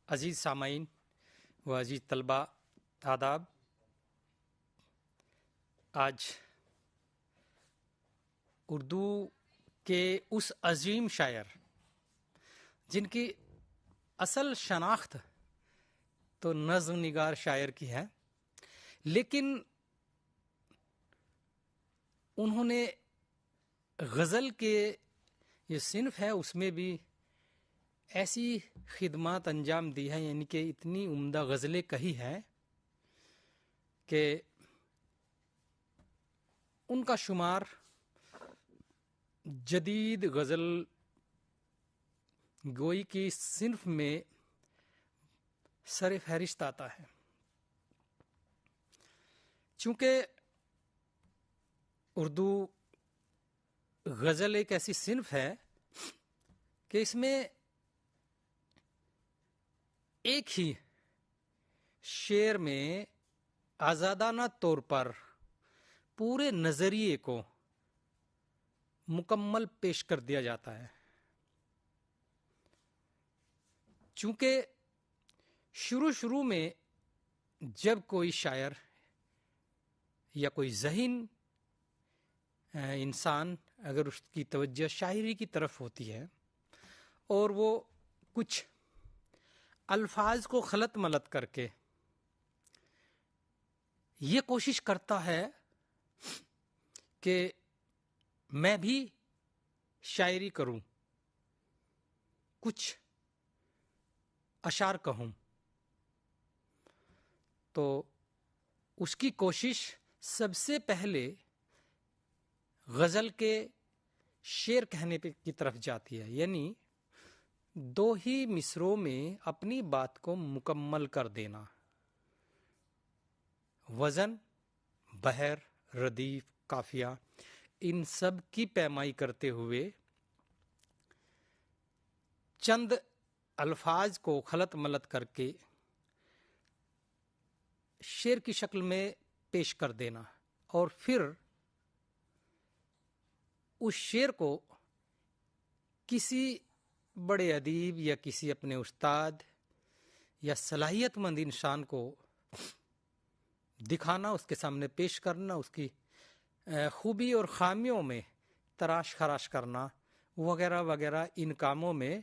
عزیز سامعین و عزیز طلباء آداب، آج اردو کے اس عظیم شاعر جن کی اصل شناخت تو نظم نگار شاعر کی ہے، لیکن انہوں نے غزل کے یہ صنف ہے اس میں بھی ایسی خدمات انجام دی ہیں، یعنی کہ اتنی عمدہ غزلیں کہی ہیں کہ ان کا شمار جدید غزل گوئی کی صنف میں سر فہرست آتا ہے، چونکہ اردو غزل ایک ایسی صنف ہے کہ اس میں ایک ہی شعر میں آزادانہ طور پر پورے نظریے کو مکمل پیش کر دیا جاتا ہے، چونکہ شروع میں جب کوئی شاعر یا کوئی ذہین انسان اگر اس کی توجہ شاعری کی طرف ہوتی ہے اور وہ کچھ الفاظ کو خلط ملط کر کے یہ کوشش کرتا ہے کہ میں بھی شاعری کروں، کچھ اشعار کہوں، تو اس کی کوشش سب سے پہلے غزل کے شعر کہنے کی طرف جاتی ہے، یعنی دو ہی مصروں میں اپنی بات کو مکمل کر دینا، وزن، بحر، ردیف، قافیہ، ان سب کی پیمائی کرتے ہوئے چند الفاظ کو خلط ملط کر کے شعر کی شکل میں پیش کر دینا، اور پھر اس شعر کو کسی بڑے ادیب یا کسی اپنے استاد یا صلاحیت مند انسان کو دکھانا، اس کے سامنے پیش کرنا، اس کی خوبی اور خامیوں میں تراش خراش کرنا وغیرہ وغیرہ، ان کاموں میں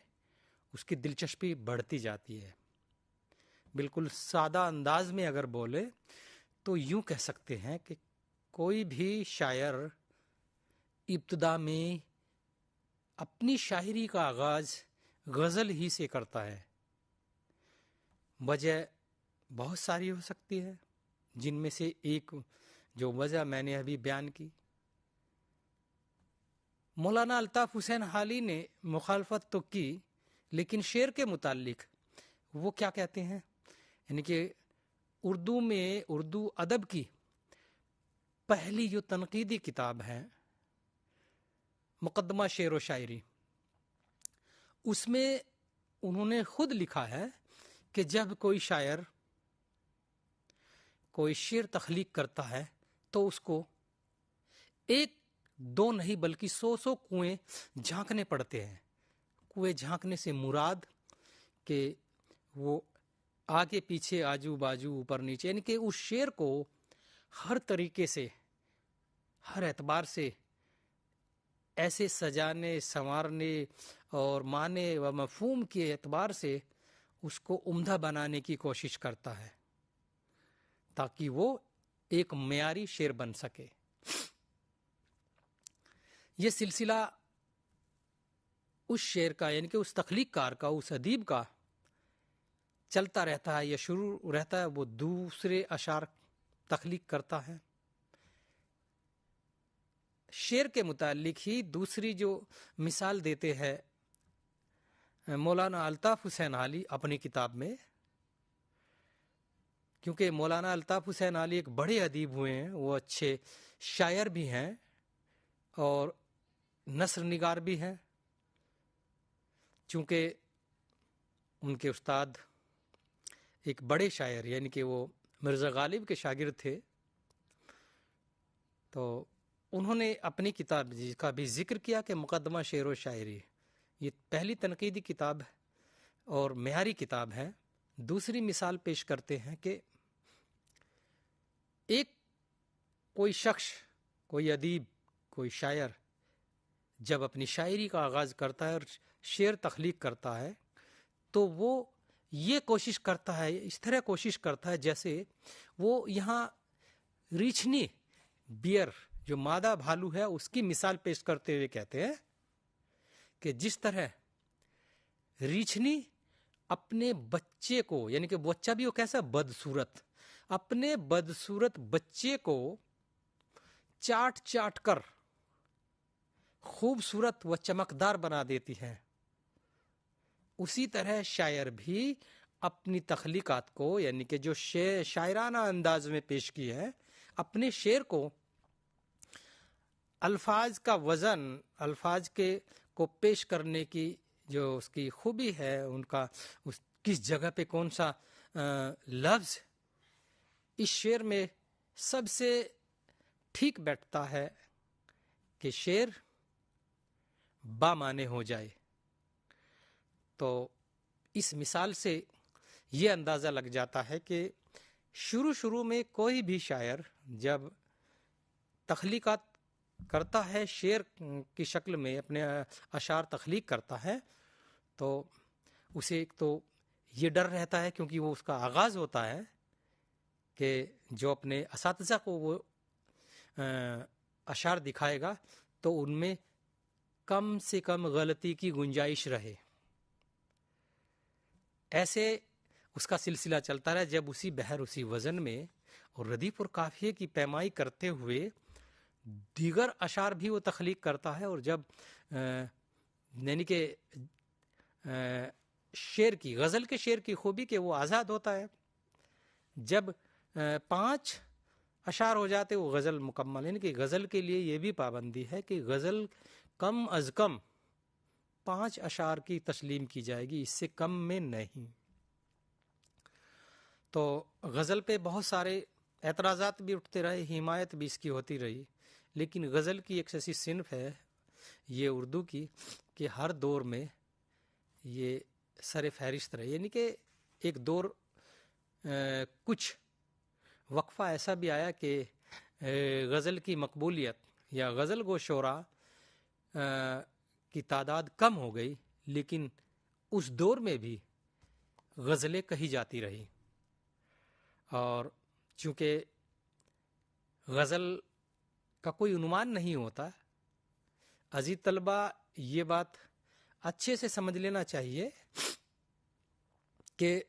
اس کی دلچسپی بڑھتی جاتی ہے۔ بالکل سادہ انداز میں اگر بولے تو یوں کہہ سکتے ہیں کہ کوئی بھی شاعر ابتدا میں اپنی شاعری کا آغاز غزل ہی سے کرتا ہے۔ وجہ بہت ساری ہو سکتی ہے، جن میں سے ایک جو وجہ میں نے ابھی بیان کی، مولانا الطاف حسین حالی نے مخالفت تو کی، لیکن شعر کے متعلق وہ کیا کہتے ہیں، یعنی کہ اردو میں اردو ادب کی پہلی جو تنقیدی کتاب ہے مقدمہ شعر و شاعری، اس میں انہوں نے خود لکھا ہے کہ جب کوئی شاعر کوئی شعر تخلیق کرتا ہے تو اس کو ایک دو نہیں بلکہ 100 کنویں جھانکنے پڑتے ہیں۔ کنویں جھانکنے سے مراد کہ وہ آگے پیچھے، آجو باجو، اوپر نیچے، یعنی کہ اس شعر کو ہر طریقے سے، ہر اعتبار سے ایسے سجانے، سنوارنے اور معنی و مفہوم کے اعتبار سے اس کو عمدہ بنانے کی کوشش کرتا ہے تاکہ وہ ایک معیاری شعر بن سکے۔ یہ سلسلہ اس شعر کا، یعنی کہ اس تخلیق کار کا، اس ادیب کا چلتا رہتا ہے یا شروع رہتا ہے، وہ دوسرے اشعار تخلیق کرتا ہے۔ شعر کے متعلق ہی دوسری جو مثال دیتے ہیں مولانا الطاف حسین حالی اپنی کتاب میں، کیونکہ مولانا الطاف حسین حالی ایک بڑے ادیب ہوئے ہیں، وہ اچھے شاعر بھی ہیں اور نثر نگار بھی ہیں، چونکہ ان کے استاد ایک بڑے شاعر یعنی کہ وہ مرزا غالب کے شاگرد تھے، تو انہوں نے اپنی کتاب کا بھی ذکر کیا کہ مقدمہ شعر و شاعری یہ پہلی تنقیدی کتاب ہے اور معیاری کتاب ہے دوسری مثال پیش کرتے ہیں کہ ایک کوئی شخص، کوئی ادیب، کوئی شاعر جب اپنی شاعری کا آغاز کرتا ہے اور شعر تخلیق کرتا ہے تو وہ یہ کوشش کرتا ہے، اس طرح کوشش کرتا ہے جیسے وہ یہاں ریچھنی بیئر جو مادہ بھالو ہے اس کی مثال پیش کرتے ہوئے کہتے ہیں کہ جس طرح ریچھنی اپنے بچے کو، یعنی کہ بچہ بھی وہ کیسا بدصورت، اپنے بدصورت بچے کو چاٹ چاٹ کر خوبصورت و چمکدار بنا دیتی ہے، اسی طرح شاعر بھی اپنی تخلیقات کو، یعنی کہ جو شاعرانہ انداز میں پیش کی ہے، اپنے شعر کو الفاظ کا وزن، الفاظ کو پیش کرنے کی جو اس کی خوبی ہے، ان کا کس جگہ پہ کون سا لفظ اس شعر میں سب سے ٹھیک بیٹھتا ہے کہ شعر بامعنی ہو جائے۔ تو اس مثال سے یہ اندازہ لگ جاتا ہے کہ شروع میں کوئی بھی شاعر جب تخلیقات کرتا ہے، شعر کی شکل میں اپنے اشعار تخلیق کرتا ہے، تو اسے ایک تو یہ ڈر رہتا ہے کیونکہ وہ اس کا آغاز ہوتا ہے کہ جو اپنے اساتذہ کو وہ اشعار دکھائے گا تو ان میں کم سے کم غلطی کی گنجائش رہے۔ ایسے اس کا سلسلہ چلتا رہا، جب اسی بحر اسی وزن میں اور ردیف اور قافیے کی پیمائی کرتے ہوئے دیگر اشعار بھی وہ تخلیق کرتا ہے، اور جب یعنی کہ شعر کی، غزل کے شعر کی خوبی کہ وہ آزاد ہوتا ہے، جب 5 اشعار ہو جاتے وہ غزل مکمل، یعنی کہ غزل کے لیے یہ بھی پابندی ہے کہ غزل کم از کم 5 اشعار کی تسلیم کی جائے گی، اس سے کم میں نہیں۔ تو غزل پہ بہت سارے اعتراضات بھی اٹھتے رہے، حمایت بھی اس کی ہوتی رہی، لیکن غزل کی ایک ایسی صنف ہے یہ اردو کی کہ ہر دور میں یہ سر فہرست رہے، یعنی کہ ایک دور کچھ وقفہ ایسا بھی آیا کہ غزل کی مقبولیت یا غزل گو شعراء کی تعداد کم ہو گئی، لیکن اس دور میں بھی غزلیں کہی جاتی رہی۔ اور چونکہ غزل کا کوئی عنوان نہیں ہوتا، عزیز طلبہ یہ بات اچھے سے سمجھ لینا چاہیے کہ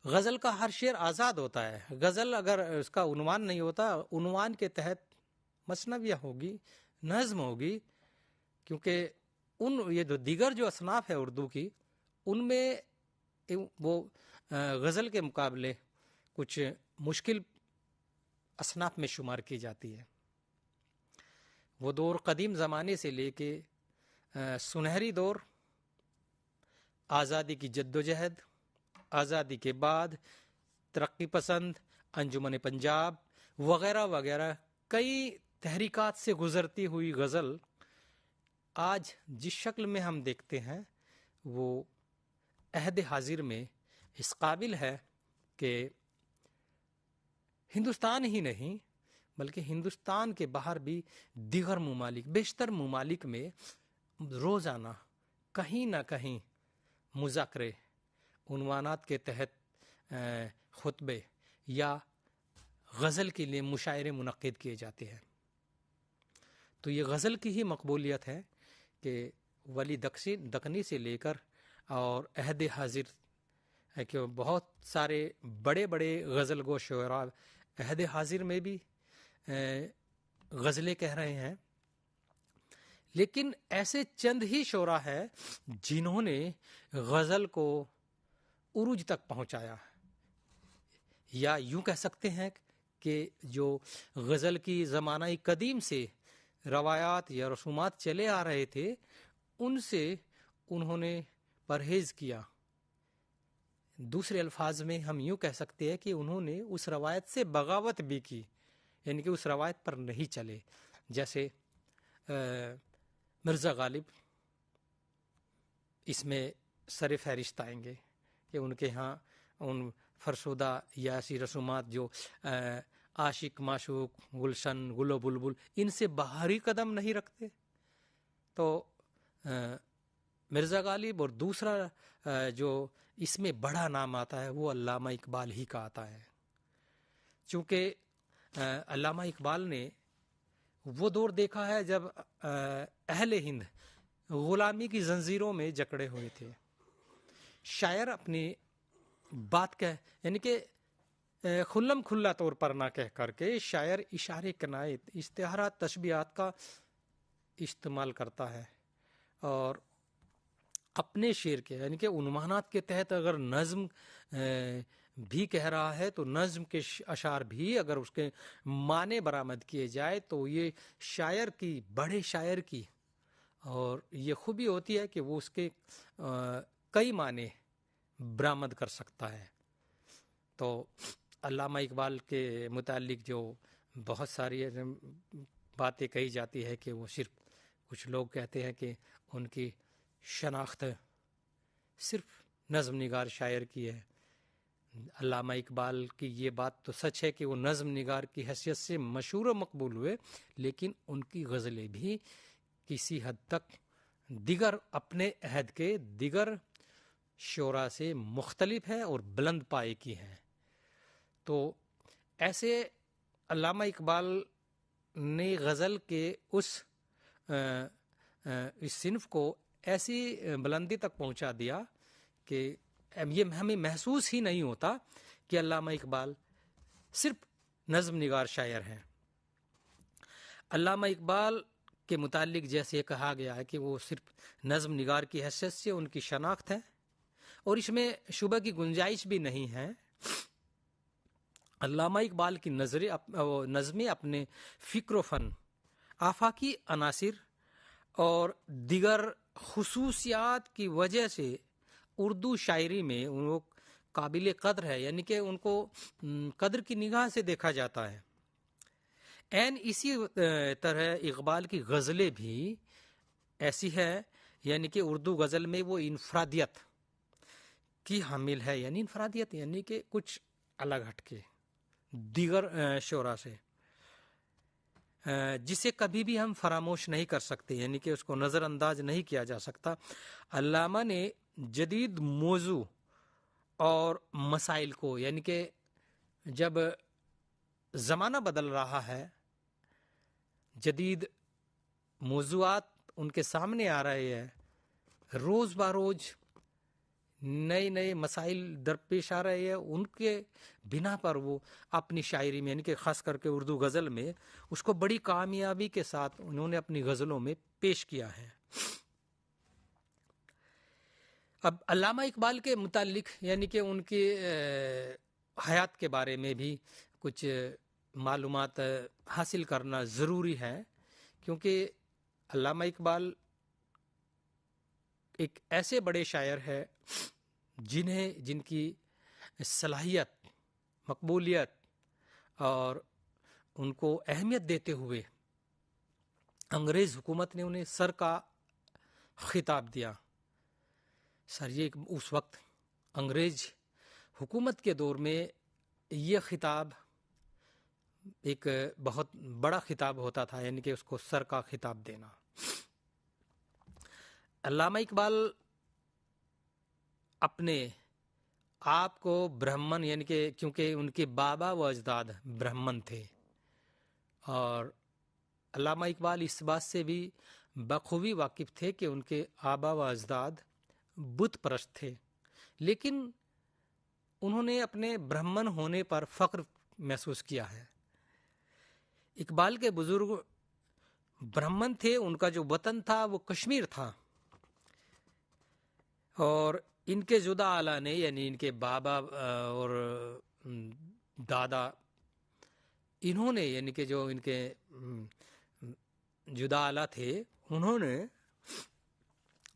غزل کا ہر شعر آزاد ہوتا ہے۔ غزل اگر اس کا عنوان نہیں ہوتا، عنوان کے تحت مثنویہ ہوگی، نظم ہوگی، کیونکہ یہ جو دیگر جو اصناف ہے اردو کی، ان میں وہ غزل کے مقابلے کچھ مشکل اصناف میں شمار کی جاتی ہے۔ وہ دور قدیم زمانے سے لے کے سنہری دور، آزادی کی جدوجہد، آزادی کے بعد ترقی پسند، انجمن پنجاب وغیرہ وغیرہ کئی تحریکات سے گزرتی ہوئی غزل آج جس شکل میں ہم دیکھتے ہیں وہ عہد حاضر میں اس قابل ہے کہ ہندوستان ہی نہیں بلکہ ہندوستان کے باہر بھی دیگر ممالک، بیشتر ممالک میں روزانہ کہیں نہ کہیں مذاکرے، عنوانات کے تحت خطبے یا غزل کے لیے مشاعرے منعقد کیے جاتے ہیں۔ تو یہ غزل کی ہی مقبولیت ہے کہ ولی دکنی سے لے کر اور عہد حاضر ہے کہ بہت سارے بڑے بڑے غزل گو شعراء عہد حاضر میں بھی غزلیں کہہ رہے ہیں، لیکن ایسے چند ہی شعراء ہیں جنہوں نے غزل کو عروج تک پہنچایا، یا یوں کہہ سکتے ہیں کہ جو غزل کی زمانہ قدیم سے روایات یا رسومات چلے آ رہے تھے ان سے انہوں نے پرہیز کیا۔ دوسرے الفاظ میں ہم یوں کہہ سکتے ہیں کہ انہوں نے اس روایت سے بغاوت بھی کی، یعنی کہ اس روایت پر نہیں چلے۔ جیسے مرزا غالب اس میں سر فہرست آئیں گے کہ ان کے ہاں ان فرسودہ یا ایسی رسومات جو عاشق معشوق گلشن گل و بلبل ان سے باہر ہی قدم نہیں رکھتے. تو مرزا غالب اور دوسرا جو اس میں بڑا نام آتا ہے وہ علامہ اقبال ہی کا آتا ہے، چونکہ علامہ اقبال نے وہ دور دیکھا ہے جب اہل ہند غلامی کی زنجیروں میں جکڑے ہوئے تھے. شاعر اپنی بات یعنی کہ کھلم کھلا طور پر نہ کہہ کر کے شاعر اشارے کنایت اشتہارات تشبیہات کا استعمال کرتا ہے، اور اپنے شعر کے یعنی کہ عنوانات کے تحت اگر نظم بھی کہہ رہا ہے تو نظم کے اشعار بھی اگر اس کے معنی برآمد کیے جائے تو یہ شاعر کی بڑے شاعر کی اور یہ خوبی ہوتی ہے کہ وہ اس کے کئی معنی برآمد کر سکتا ہے. تو علامہ اقبال کے متعلق جو بہت ساری باتیں کہی جاتی ہے کہ وہ صرف کچھ لوگ کہتے ہیں کہ ان کی شناخت صرف نظم نگار شاعر کی ہے. علامہ اقبال کی یہ بات تو سچ ہے کہ وہ نظم نگار کی حیثیت سے مشہور و مقبول ہوئے، لیکن ان کی غزلیں بھی کسی حد تک دیگر اپنے عہد کے دیگر شعراء سے مختلف ہیں اور بلند پائے کی ہیں. تو ایسے علامہ اقبال نے غزل کے اس صنف کو ایسی بلندی تک پہنچا دیا کہ یہ ہمیں محسوس ہی نہیں ہوتا کہ علامہ اقبال صرف نظم نگار شاعر ہیں. علامہ اقبال کے متعلق جیسے کہا گیا ہے کہ وہ صرف نظم نگار کی حیثیت سے ان کی شناخت ہے، اور اس میں شبہ کی گنجائش بھی نہیں ہے. علامہ اقبال کی نظمیں اپنے فکر و فن، آفاقی عناصر اور دیگر خصوصیات کی وجہ سے اردو شاعری میں وہ قابل قدر ہے، یعنی کہ ان کو قدر کی نگاہ سے دیکھا جاتا ہے. عین اسی طرح اقبال کی غزلیں بھی ایسی ہے، یعنی کہ اردو غزل میں وہ انفرادیت کی حامل ہے، یعنی انفرادیت یعنی کہ کچھ الگ ہٹ کے دیگر شعراء سے، جسے کبھی بھی ہم فراموش نہیں کر سکتے، یعنی کہ اس کو نظر انداز نہیں کیا جا سکتا. علامہ نے جدید موضوع اور مسائل کو، یعنی کہ جب زمانہ بدل رہا ہے، جدید موضوعات ان کے سامنے آ رہے ہیں، روز بروز نئے نئے مسائل درپیش آ رہے ہیں، ان کے بنا پر وہ اپنی شاعری میں یعنی کہ خاص کر کے اردو غزل میں اس کو بڑی کامیابی کے ساتھ انہوں نے اپنی غزلوں میں پیش کیا ہے. اب علامہ اقبال کے متعلق یعنی کہ ان کی حیات کے بارے میں بھی کچھ معلومات حاصل کرنا ضروری ہے، کیونکہ علامہ اقبال ایک ایسے بڑے شاعر ہے جن کی صلاحیت، مقبولیت اور ان کو اہمیت دیتے ہوئے انگریز حکومت نے انہیں سر کا خطاب دیا. سر، یہ اس وقت انگریز حکومت کے دور میں یہ خطاب ایک بہت بڑا خطاب ہوتا تھا، یعنی کہ اس کو سر کا خطاب دینا. علامہ اقبال اپنے آپ کو برہمن، یعنی کہ کیونکہ ان کے بابا و اجداد برہمن تھے، اور علامہ اقبال اس بات سے بھی بخوبی واقف تھے کہ ان کے آبا و اجداد بت پرست تھے، لیکن انہوں نے اپنے برہمن ہونے پر فخر محسوس کیا ہے. اقبال کے بزرگ برہمن تھے، ان کا جو وطن تھا وہ کشمیر تھا، اور ان کے جدا اعلیٰ نے یعنی ان کے بابا اور دادا، انہوں نے یعنی کہ جو ان کے جدا اعلیٰ تھے، انہوں نے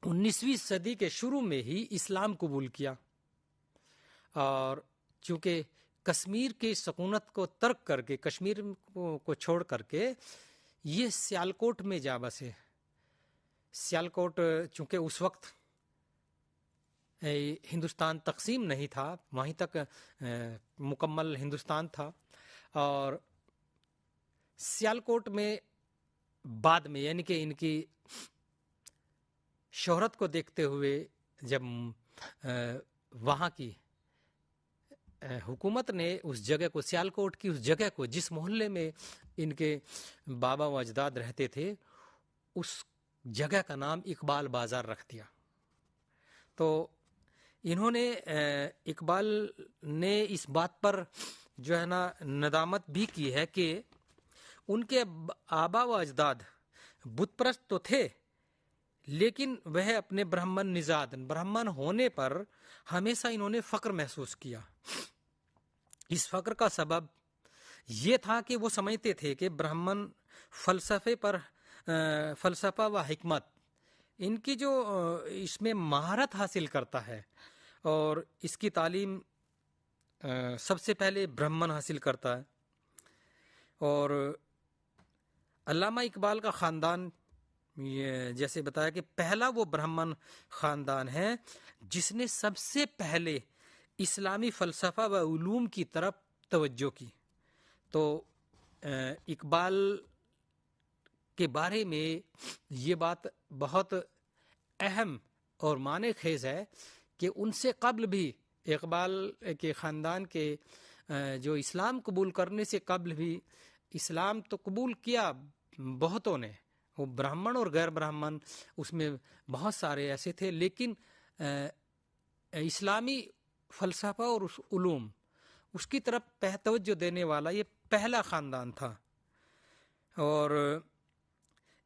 19ویں صدی کے شروع میں ہی اسلام قبول کیا، اور چونکہ کشمیر کی سکونت کو ترک کر کے، کشمیر کو چھوڑ کر کے یہ سیالکوٹ میں جا بسے. سیالکوٹ چونکہ اس وقت ہندوستان تقسیم نہیں تھا، وہیں تک مکمل ہندوستان تھا. اور سیالکوٹ میں بعد میں یعنی کہ ان کی شہرت کو دیکھتے ہوئے جب وہاں کی حکومت نے اس جگہ کو، سیالکوٹ کی اس جگہ کو، جس محلے میں ان کے بابا و اجداد رہتے تھے، اس جگہ کا نام اقبال بازار رکھ دیا. تو انہوں نے اقبال نے اس بات پر جو ہے نا ندامت بھی کی ہے کہ ان کے آبا و اجداد بت پرست تو تھے، لیکن وہ اپنے برہمن نژاد، برہمن ہونے پر ہمیشہ انہوں نے فخر محسوس کیا. اس فخر کا سبب یہ تھا کہ وہ سمجھتے تھے کہ برہمن فلسفہ و حکمت، ان کی جو اس میں مہارت حاصل کرتا ہے، اور اس کی تعلیم سب سے پہلے برہمن حاصل کرتا ہے. اور علامہ اقبال کا خاندان، یہ جیسے بتایا کہ پہلا وہ برہمن خاندان ہے جس نے سب سے پہلے اسلامی فلسفہ و علوم کی طرف توجہ کی. تو اقبال کے بارے میں یہ بات بہت اہم اور معنی خیز ہے کہ ان سے قبل بھی، اقبال کے خاندان کے جو اسلام قبول کرنے سے قبل بھی، اسلام تو قبول کیا بہتوں نے، وہ برہمن اور غیر برہمن اس میں بہت سارے ایسے تھے، لیکن اسلامی فلسفہ اور علوم اس کی طرف توجہ دینے والا یہ پہلا خاندان تھا. اور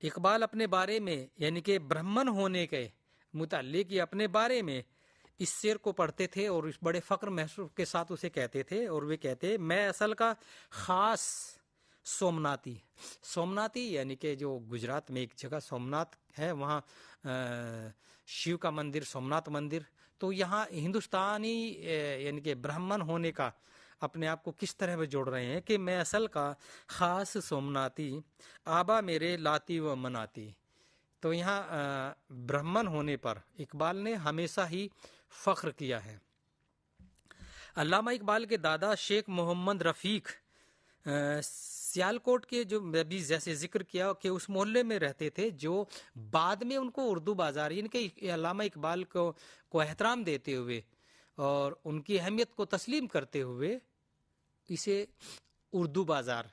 اقبال اپنے بارے میں یعنی کہ برہمن ہونے کے متعلق یہ اپنے بارے میں اس شعر کو پڑھتے تھے اور اس بڑے فخر محسوس کے ساتھ اسے کہتے تھے. اور وہ کہتے، میں اصل کا خاص سومناتی یعنی کہ جو گجرات میں ایک جگہ سومنات ہے، وہاں شیو کا مندر سومنات مندر. تو یہاں ہندوستانی یعنی کہ برہمن ہونے کا اپنے آپ کو کس طرح وہ جوڑ رہے ہیں کہ میں اصل کا خاص سومناتی، آبا میرے لاتی و مناتی. تو یہاں برہمن ہونے پر اقبال نے ہمیشہ ہی فخر کیا ہے. علامہ اقبال کے دادا شیخ محمد رفیق سیالکوٹ کے، جو میں بھی جیسے ذکر کیا کہ اس محلے میں رہتے تھے، جو بعد میں ان کو اردو بازار یعنی کہ علامہ اقبال کو احترام دیتے ہوئے اور ان کی اہمیت کو تسلیم کرتے ہوئے اسے اردو بازار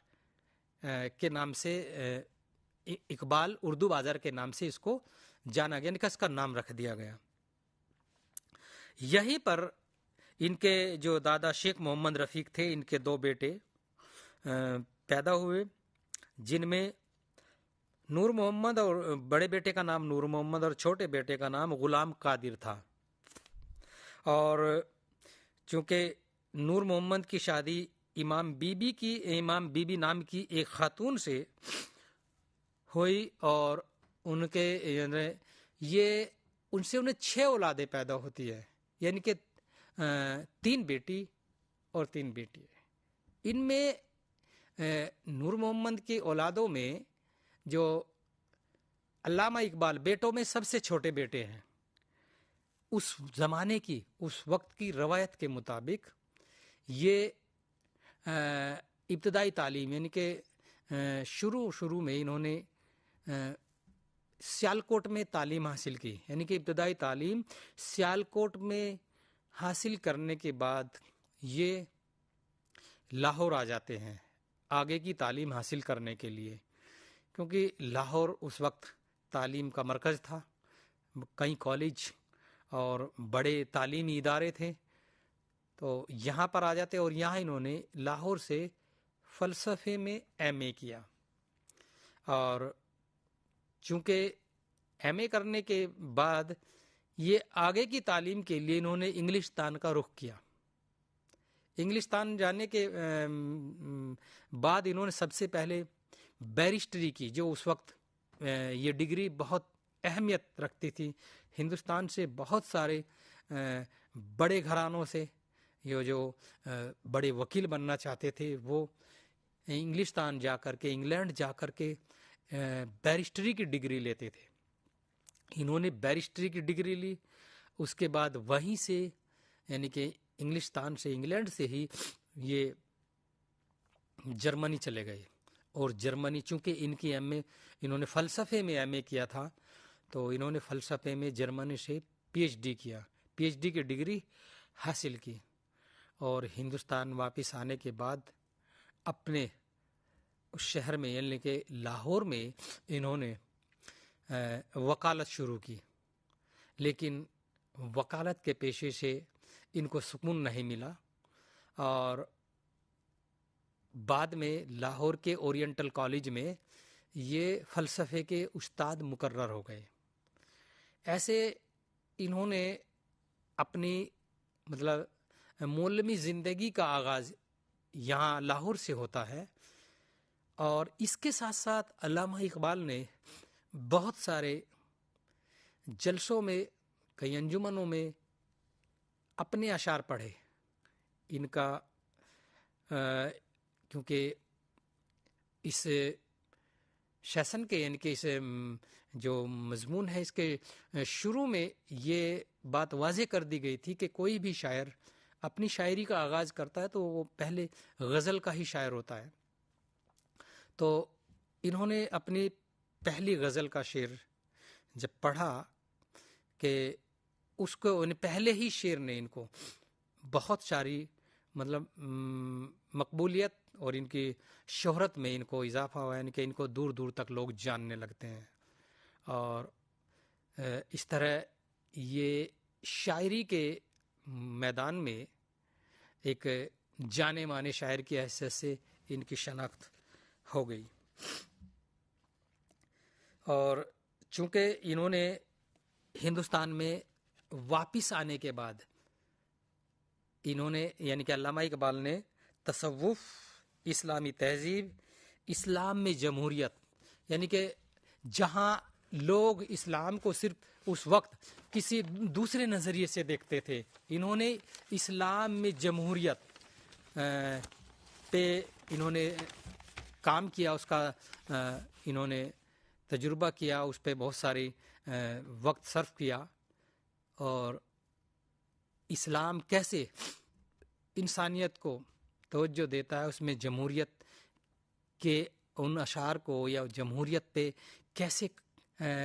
کے نام سے، اقبال اردو بازار کے نام سے اس کو جانا گیا، یعنی کہ اس کا نام رکھ دیا گیا. یہیں پر ان کے جو دادا شیخ محمد رفیق تھے، ان کے 2 بیٹے پیدا ہوئے، جن میں نور محمد، اور بڑے بیٹے کا نام نور محمد اور چھوٹے بیٹے کا نام غلام قادر تھا. اور چونکہ نور محمد کی شادی امام بی بی نام کی ایک خاتون سے ہوئی، اور ان کے ان سے انہیں 6 اولادیں پیدا ہوتی ہے، یعنی کہ 3 بیٹی اور 3 بیٹی. ان میں نور محمد کی اولادوں میں جو علامہ اقبال بیٹوں میں سب سے چھوٹے بیٹے ہیں، اس زمانے کی، اس وقت کی روایت کے مطابق یہ ابتدائی تعلیم یعنی کہ شروع میں انہوں نے سیالکوٹ میں تعلیم حاصل کی، یعنی کہ ابتدائی تعلیم سیالکوٹ میں حاصل کرنے کے بعد یہ لاہور آ جاتے ہیں آگے کی تعلیم حاصل کرنے کے لیے، کیونکہ لاہور اس وقت تعلیم کا مرکز تھا، کئی کالج اور بڑے تعلیمی ادارے تھے. تو یہاں پر آ جاتے، اور یہاں انہوں نے لاہور سے فلسفے میں ایم اے کیا. اور چونکہ ایم اے کرنے کے بعد یہ آگے کی تعلیم کے لیے انہوں نے انگلستان کا رخ کیا. انگلستان جانے کے بعد انہوں نے سب سے پہلے بیرسٹری کی، جو اس وقت یہ ڈگری بہت اہمیت رکھتی تھی. ہندوستان سے بہت سارے بڑے گھرانوں سے یہ جو بڑے وکیل بننا چاہتے تھے، وہ انگلستان جا کر کے، انگلینڈ جا کر کے بیرسٹری کی ڈگری لیتے تھے. انہوں نے بیرسٹری کی ڈگری لی، اس کے بعد وہیں سے یعنی کہ انگلستان سے انگلینڈ سے ہی یہ جرمنی چلے گئے. اور جرمنی چونکہ ان کی انہوں نے فلسفے میں ایم اے کیا تھا تو انہوں نے فلسفے میں جرمنی سے پی ایچ ڈی کیا, پی ایچ ڈی کی ڈگری حاصل کی. اور ہندوستان واپس آنے کے بعد اپنے اس شہر میں یعنی کہ لاہور میں انہوں نے وکالت شروع کی. لیکن وکالت کے پیشے سے ان کو سکون نہیں ملا اور بعد میں لاہور کے اورینٹل کالج میں یہ فلسفے کے استاد مقرر ہو گئے. ایسے انہوں نے اپنی معلمی زندگی کا آغاز یہاں لاہور سے ہوتا ہے. اور اس کے ساتھ ساتھ علامہ اقبال نے بہت سارے جلسوں میں, کئی انجمنوں میں اپنے اشعار پڑھے. ان کا کیونکہ اس سیشن کے یعنی کہ اس جو مضمون ہے اس کے شروع میں یہ بات واضح کر دی گئی تھی کہ کوئی بھی شاعر اپنی شاعری کا آغاز کرتا ہے تو وہ پہلے غزل کا ہی شاعر ہوتا ہے. تو انہوں نے اپنی پہلی غزل کا شعر جب پڑھا کہ اس کو پہلے ہی شعر نے ان کو بہت ساری مقبولیت اور ان کی شہرت میں ان کو اضافہ ہوا, یعنی کہ ان کو دور دور تک لوگ جاننے لگتے ہیں. اور اس طرح یہ شاعری کے میدان میں ایک جانے مانے شاعر کی حیثیت سے ان کی شناخت ہو گئی. اور چونکہ انہوں نے ہندوستان میں واپس آنے کے بعد انہوں نے یعنی کہ علامہ اقبال نے تصوف, اسلامی تہذیب, اسلام میں جمہوریت, یعنی کہ جہاں لوگ اسلام کو صرف اس وقت کسی دوسرے نظریے سے دیکھتے تھے, انہوں نے اسلام میں جمہوریت پہ انہوں نے کام کیا, اس کا انہوں نے تجربہ کیا, اس پہ بہت ساری وقت صرف کیا. اور اسلام کیسے انسانیت کو توجہ دیتا ہے, اس میں جمہوریت کے ان اشعار کو یا جمہوریت پہ کیسے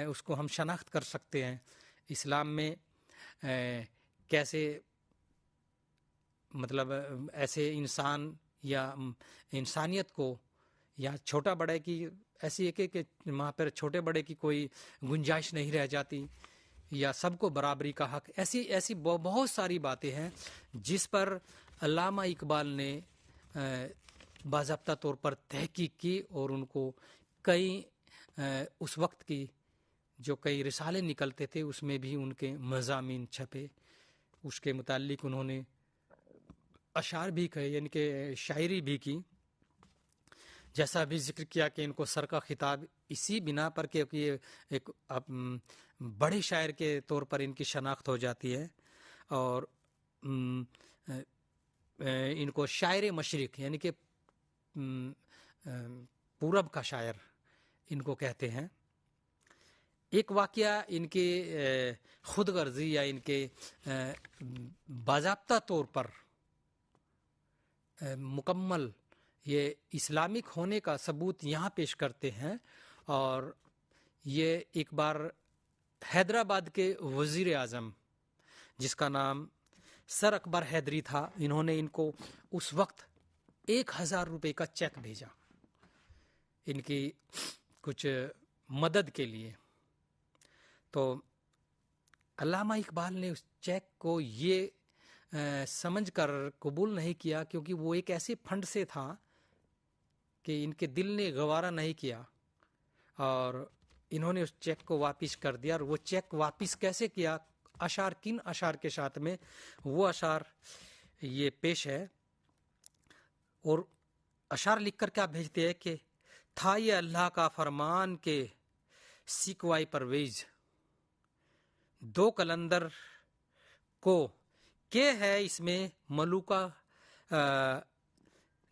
اس کو ہم شناخت کر سکتے ہیں, اسلام میں کیسے ایسے انسان یا انسانیت کو یا چھوٹا بڑے کی ایسی ہے کہ وہاں پر چھوٹے بڑے کی کوئی گنجائش نہیں رہ جاتی یا سب کو برابری کا حق, ایسی بہت ساری باتیں ہیں جس پر علامہ اقبال نے باضابطہ طور پر تحقیق کی اور ان کو کئی اس وقت کی جو کئی رسالے نکلتے تھے اس میں بھی ان کے مضامین چھپے. اس کے متعلق انہوں نے اشعار بھی کہے یعنی کہ شاعری بھی کی, جیسا بھی ذکر کیا کہ ان کو سر کا خطاب اسی بنا پر کہ یہ ایک بڑے شاعر کے طور پر ان کی شناخت ہو جاتی ہے. اور ان کو شاعر مشرق یعنی کہ پورب کا شاعر ان کو کہتے ہیں. ایک واقعہ ان کے خود غرضی یا ان کے باضابطہ طور پر مکمل یہ اسلامک ہونے کا ثبوت یہاں پیش کرتے ہیں. اور یہ ایک بار حیدرآباد کے وزیر اعظم جس کا نام سر اکبر حیدری تھا, انہوں نے ان کو اس وقت 1000 روپے کا چیک بھیجا ان کی کچھ مدد کے لیے. تو علامہ اقبال نے اس چیک کو یہ سمجھ کر قبول نہیں کیا کیونکہ وہ ایک ایسے فنڈ سے تھا کہ ان کے دل نے گوارا نہیں کیا اور انہوں نے اس چیک کو واپس کر دیا. اور وہ چیک واپس کیسے کیا, اشعار کن اشعار کے ساتھ میں, وہ اشعار یہ پیش ہے. اور اشعار لکھ کر کیا بھیجتے ہیں کہ تھا یہ اللہ کا فرمان کے سکوائی پرویز, 2 قلندر کو کہ ہے اس میں ملوکہ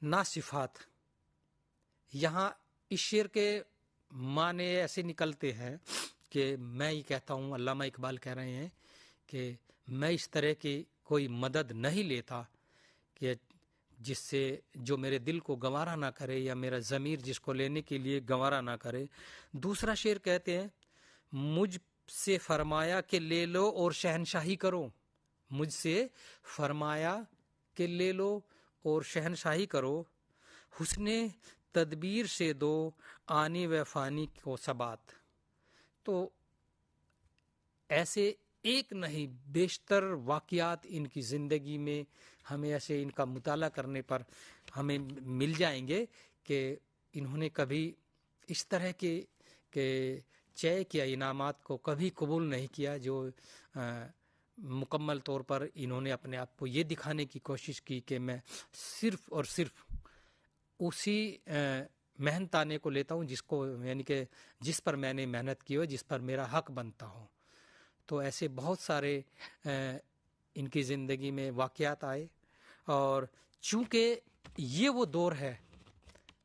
ناصفات. یہاں اس شعر کے معنی ایسے نکلتے ہیں کہ میں یہ کہتا ہوں, علامہ اقبال کہہ رہے ہیں کہ میں اس طرح کی کوئی مدد نہیں لیتا کہ جس سے جو میرے دل کو گوارا نہ کرے یا میرا ضمیر جس کو لینے کے لیے گوارا نہ کرے۔ دوسرا شعر کہتے ہیں مجھ سے فرمایا کہ لے لو اور شہنشاہی کرو، مجھ سے فرمایا کہ لے لو اور شہنشاہی کرو، حسن تدبیر سے دو آنی و فانی کو ثبات۔ تو ایسے ایک نہیں بیشتر واقعات ان کی زندگی میں ہمیں ایسے ان کا مطالعہ کرنے پر ہمیں مل جائیں گے کہ انہوں نے کبھی اس طرح کے کہ چیک یا انعامات کو کبھی قبول نہیں کیا، جو مکمل طور پر انہوں نے اپنے آپ کو یہ دکھانے کی کوشش کی کہ میں صرف اور صرف اسی محنتانے کو لیتا ہوں جس کو یعنی کہ جس پر میں نے محنت کی ہو، جس پر میرا حق بنتا ہو۔ تو ایسے بہت سارے ان کی زندگی میں واقعات آئے، اور چونکہ یہ وہ دور ہے،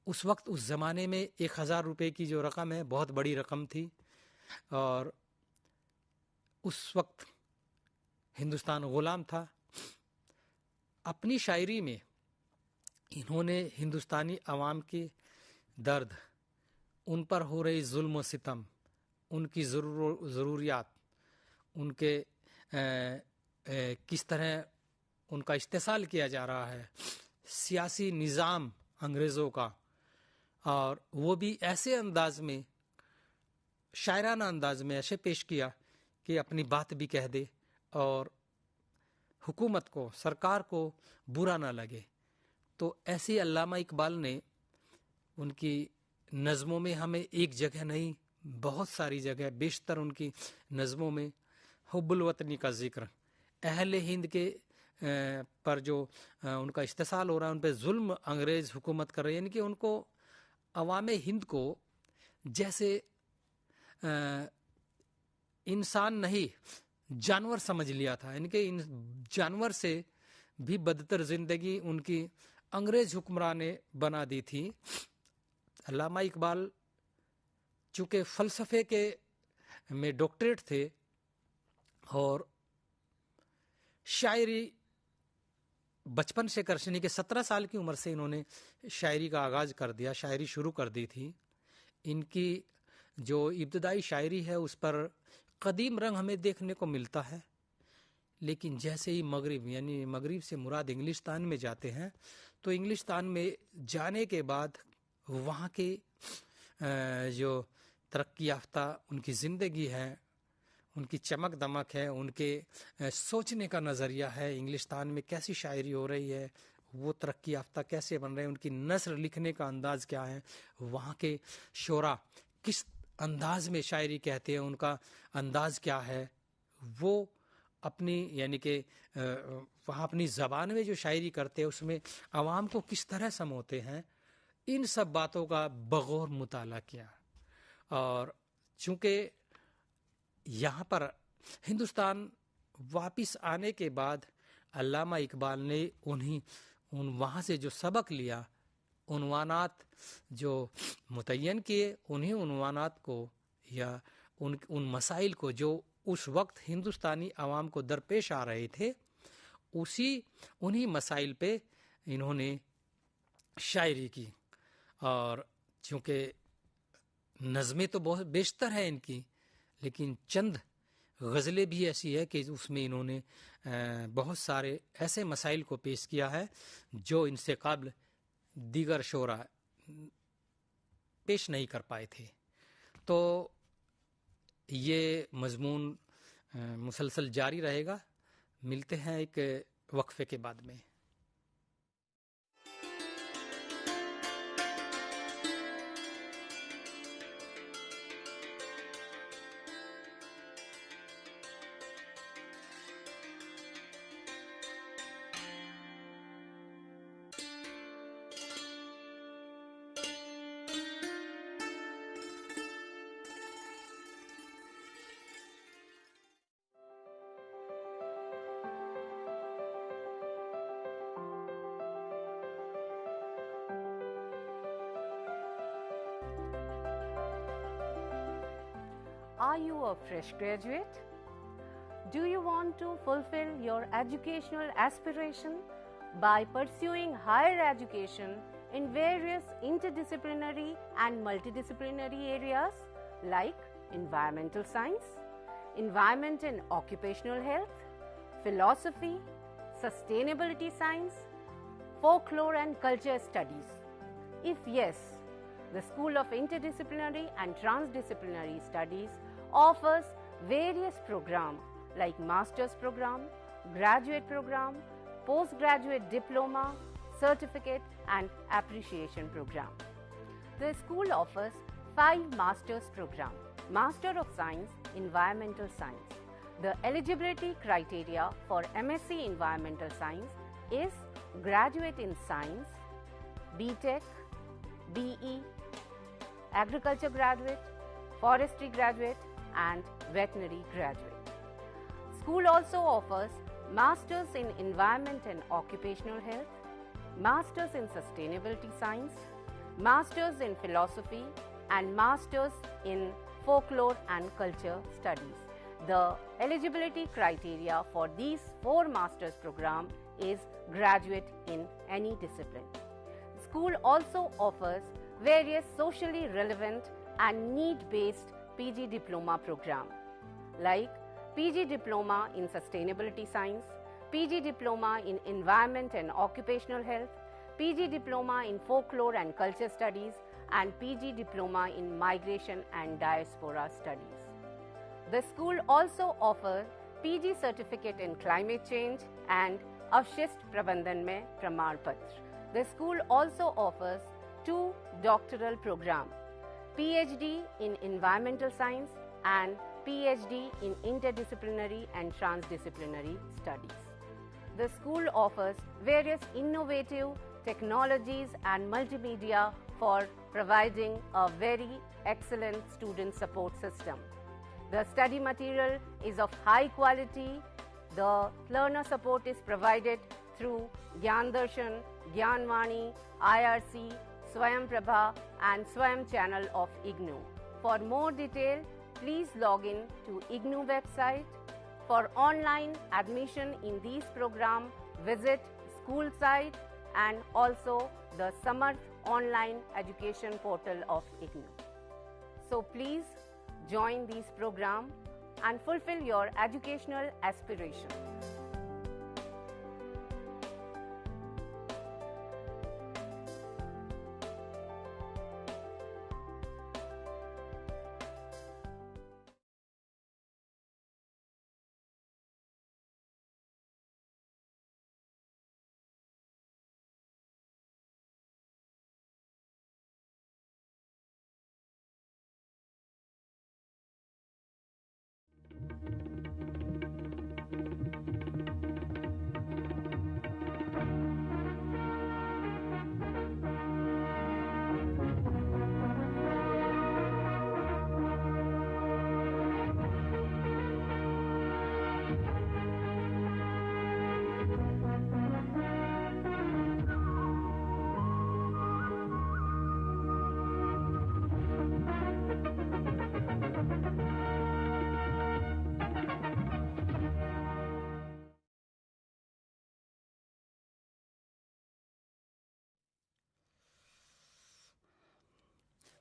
اس وقت اس زمانے میں 1000 روپے کی جو رقم ہے بہت بڑی رقم تھی، اور اس وقت ہندوستان غلام تھا۔ اپنی شاعری میں انہوں نے ہندوستانی عوام کے درد، ان پر ہو رہی ظلم و ستم، ان کی ضروریات، ان کے کس طرح ان کا استحصال کیا جا رہا ہے، سیاسی نظام انگریزوں کا، اور وہ بھی ایسے انداز میں، شاعرانہ انداز میں ایسے پیش کیا کہ اپنی بات بھی کہہ دے اور حکومت کو، سرکار کو برا نہ لگے۔ تو ایسے علامہ اقبال نے ان کی نظموں میں ہمیں ایک جگہ نہیں بہت ساری جگہ، بیشتر ان کی نظموں میں حب الوطنی کا ذکر، اہل ہند کے پر جو ان کا استحصال ہو رہا ہے، ان پہ ظلم انگریز حکومت کر رہے ہیں، یعنی کہ ان کو عوام ہند کو جیسے انسان نہیں جانور سمجھ لیا تھا، یعنی کہ جانور سے بھی بدتر زندگی ان کی انگریز حکمران نے بنا دی تھی۔ علامہ اقبال چونکہ فلسفے کے میں ڈاکٹریٹ تھے اور شاعری بچپن سے کرشنی کے 17 سال کی عمر سے انہوں نے شاعری کا آغاز کر دیا، شاعری شروع کر دی تھی۔ ان کی جو ابتدائی شاعری ہے اس پر قدیم رنگ ہمیں دیکھنے کو ملتا ہے، لیکن جیسے ہی مغرب، یعنی مغرب سے مراد انگلستان میں جاتے ہیں، تو انگلستان میں جانے کے بعد وہاں کے جو ترقی یافتہ ان کی زندگی ہے، ان کی چمک دمک ہے، ان کے سوچنے کا نظریہ ہے، انگلستان میں کیسی شاعری ہو رہی ہے، وہ ترقی یافتہ کیسے بن رہے ہیں، ان کی نثر لکھنے کا انداز کیا ہے، وہاں کے شعراء کس انداز میں شاعری کہتے ہیں، ان کا انداز کیا ہے، وہ اپنی یعنی کہ وہاں اپنی زبان میں جو شاعری کرتے ہیں اس میں عوام کو کس طرح سموتے ہیں، ان سب باتوں کا بغور مطالعہ کیا۔ اور چونکہ یہاں پر ہندوستان واپس آنے کے بعد علامہ اقبال نے وہاں سے جو سبق لیا، عنوانات جو متعین کیے، انہیں عنوانات کو یا ان مسائل کو جو اس وقت ہندوستانی عوام کو درپیش آ رہے تھے، انہی مسائل پہ انہوں نے شاعری کی۔ اور چونکہ نظمیں تو بہت بیشتر ہیں ان کی، لیکن چند غزلیں بھی ایسی ہے کہ اس میں انہوں نے بہت سارے ایسے مسائل کو پیش کیا ہے جو ان سے قبل دیگر شعراء پیش نہیں کر پائے تھے۔ تو یہ مضمون مسلسل جاری رہے گا۔ ملتے ہیں ایک وقفے کے بعد میں۔ Are you a fresh graduate? Do you want to fulfill your educational aspiration by pursuing higher education in various interdisciplinary and multidisciplinary areas like environmental science, environment and occupational health, philosophy, sustainability science, folklore and culture studies? If yes, the School of Interdisciplinary and Transdisciplinary Studies offers various programs like Master's Program, Graduate Program, Postgraduate Diploma, Certificate and Appreciation Program. The school offers 5 Master's Programs. Master of Science, Environmental Science. The eligibility criteria for MSc Environmental Science is Graduate in Science, BTech, BE, Agriculture Graduate, Forestry Graduate and Veterinary Graduate. School also offers Masters in Environment and Occupational Health, Masters in Sustainability Science, Masters in Philosophy and Masters in Folklore and Culture Studies. The eligibility criteria for these 4 Masters programs is graduate in any discipline. School also offers various socially relevant and need-based PG Diploma programs like PG Diploma in Sustainability Science, PG Diploma in Environment and Occupational Health, PG Diploma in Folklore and Culture Studies and PG Diploma in Migration and Diaspora Studies. The school also offers PG Certificate in Climate Change and Avshist Prabandhan mein Praman Patra. The school also offers 2 doctoral programs, PhD in Environmental Science and PhD in Interdisciplinary and Transdisciplinary Studies. The school offers various innovative technologies and multimedia for providing a very excellent student support system. The study material is of high quality. The learner support is provided through Gyan Darshan, Gyan Vani, IRC, Swayam Prabha and Swayam channel of IGNOU. For more detail, please log in to IGNOU website. For online admission in these programs, visit school site and also the Samarth online education portal of IGNOU. So please join these programs and fulfill your educational aspiration.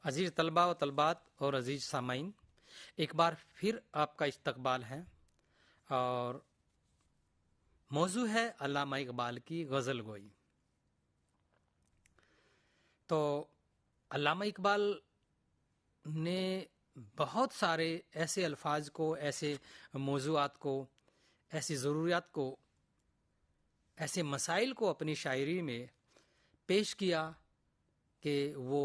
अजीज तलबा व तलबात और अजीज सामाइन, एक बार फिर आपका इस्तकबाल है और मौजू है अल्लामा इकबाल की गज़ल गोई। तो अल्लामा इकबाल ने बहुत सारे ऐसे अल्फाज को, ऐसे मौजूआत को, ऐसी ज़रूरियात को, ऐसे मसाइल को अपनी शायरी में पेश किया कि वो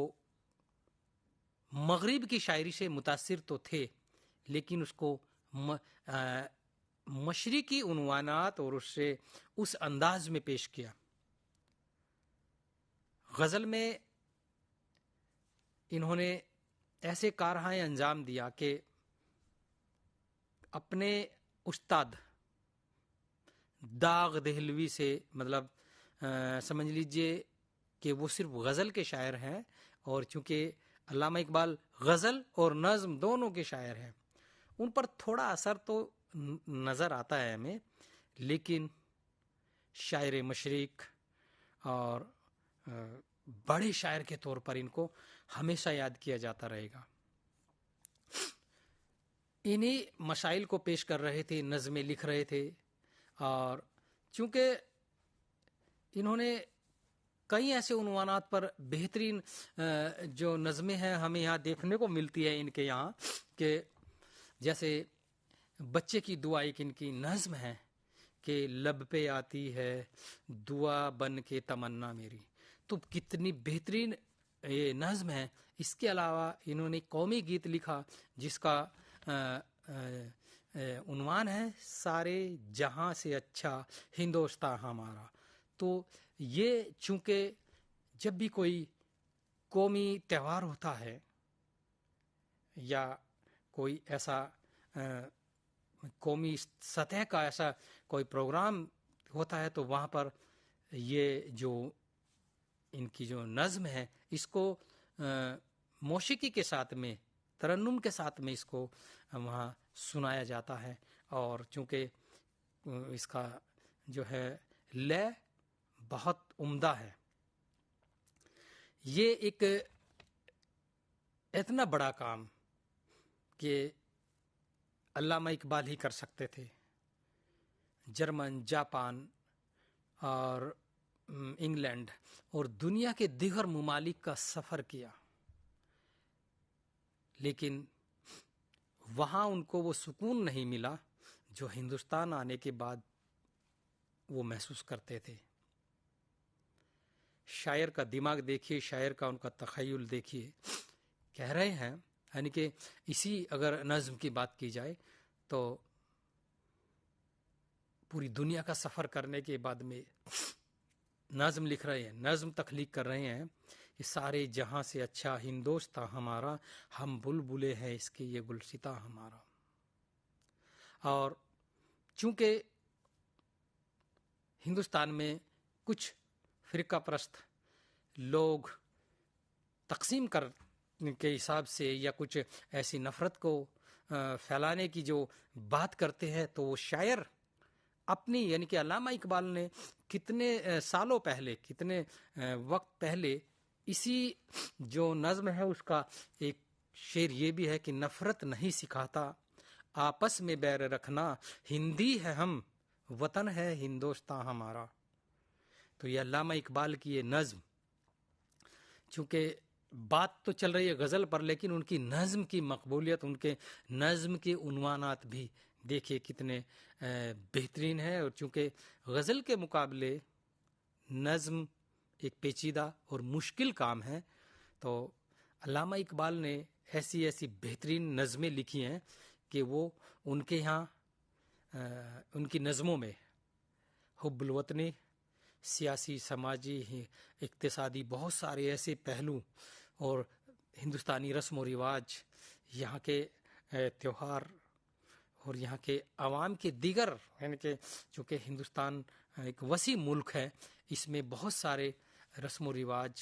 मगरिब की शायरी से मुतासिर तो थे, लेकिन उसको मशरिकी उन्वानात और उससे उस अंदाज में पेश किया। गज़ल में इन्होंने ऐसे कारहाए अंजाम दिया कि अपने उस्ताद दाग दहलवी से, मतलब समझ लीजिए कि वो सिर्फ गज़ल के शायर हैं, और चूँकि अल्लामा इकबाल गज़ल और नज़्म दोनों के शायर हैं, ان پر تھوڑا اثر تو نظر آتا ہے ہمیں، لیکن شاعر مشرق اور بڑے شاعر کے طور پر ان کو ہمیشہ یاد کیا جاتا رہے گا۔ انہی مسائل کو پیش کر رہے تھے، نظمیں لکھ رہے تھے، اور چونکہ انہوں نے کئی ایسے عنوانات پر بہترین جو نظمیں ہیں ہمیں یہاں دیکھنے کو ملتی ہے ان کے یہاں، کہ جیسے بچے کی دعا ایک ان کی نظم ہے کہ لب پہ آتی ہے دعا بن کے تمنا میری، تو کتنی بہترین یہ نظم ہے۔ اس کے علاوہ انہوں نے قومی گیت لکھا جس کا عنوان ہے سارے جہاں سے اچھا ہندوستان ہمارا۔ تو یہ چونکہ جب بھی کوئی قومی تہوار ہوتا ہے یا کوئی ایسا قومی سطح کا ایسا کوئی پروگرام ہوتا ہے تو وہاں پر یہ جو ان کی جو نظم ہے اس کو موسیقی کے ساتھ میں، ترنم کے ساتھ میں اس کو وہاں سنایا جاتا ہے، اور چونکہ اس کا جو ہے لے بہت عمدہ ہے۔ یہ ایک اتنا بڑا کام کہ علامہ اقبال ہی کر سکتے تھے۔ جرمن، جاپان اور انگلینڈ اور دنیا کے دیگر ممالک کا سفر کیا، لیکن وہاں ان کو وہ سکون نہیں ملا جو ہندوستان آنے کے بعد وہ محسوس کرتے تھے۔ شاعر کا دماغ دیکھیے، شاعر کا ان کا تخیل دیکھیے، کہہ رہے ہیں یعنی کہ اسی اگر نظم کی بات کی جائے تو پوری دنیا کا سفر کرنے کے بعد میں نظم لکھ رہے ہیں، نظم تخلیق کر رہے ہیں کہ سارے جہاں سے اچھا ہندوستان ہمارا، ہم بلبلے ہیں اس کے یہ گلستاں ہمارا۔ اور چونکہ ہندوستان میں کچھ فرقہ پرست لوگ تقسیم کرنے کے حساب سے یا کچھ ایسی نفرت کو پھیلانے کی جو بات کرتے ہیں، تو وہ شاعر اپنی یعنی کہ علامہ اقبال نے کتنے سالوں پہلے، کتنے وقت پہلے اسی جو نظم ہے اس کا ایک شعر یہ بھی ہے کہ نفرت نہیں سکھاتا آپس میں بیر رکھنا، ہندی ہے ہم وطن ہے ہندوستان ہمارا۔ تو یہ علامہ اقبال کی یہ نظم، چونکہ بات تو چل رہی ہے غزل پر، لیکن ان کی نظم کی مقبولیت، ان کے نظم کے عنوانات بھی دیکھیے کتنے بہترین ہے۔ اور چونکہ غزل کے مقابلے نظم ایک پیچیدہ اور مشکل کام ہے، تو علامہ اقبال نے ایسی ایسی بہترین نظمیں لکھی ہیں کہ وہ ان کے یہاں ان کی نظموں میں حب الوطنی، سیاسی، سماجی، اقتصادی بہت سارے ایسے پہلو اور ہندوستانی رسم و رواج، یہاں کے تیوہار اور یہاں کے عوام کے دیگر، یعنی کہ چونکہ ہندوستان ایک وسیع ملک ہے، اس میں بہت سارے رسم و رواج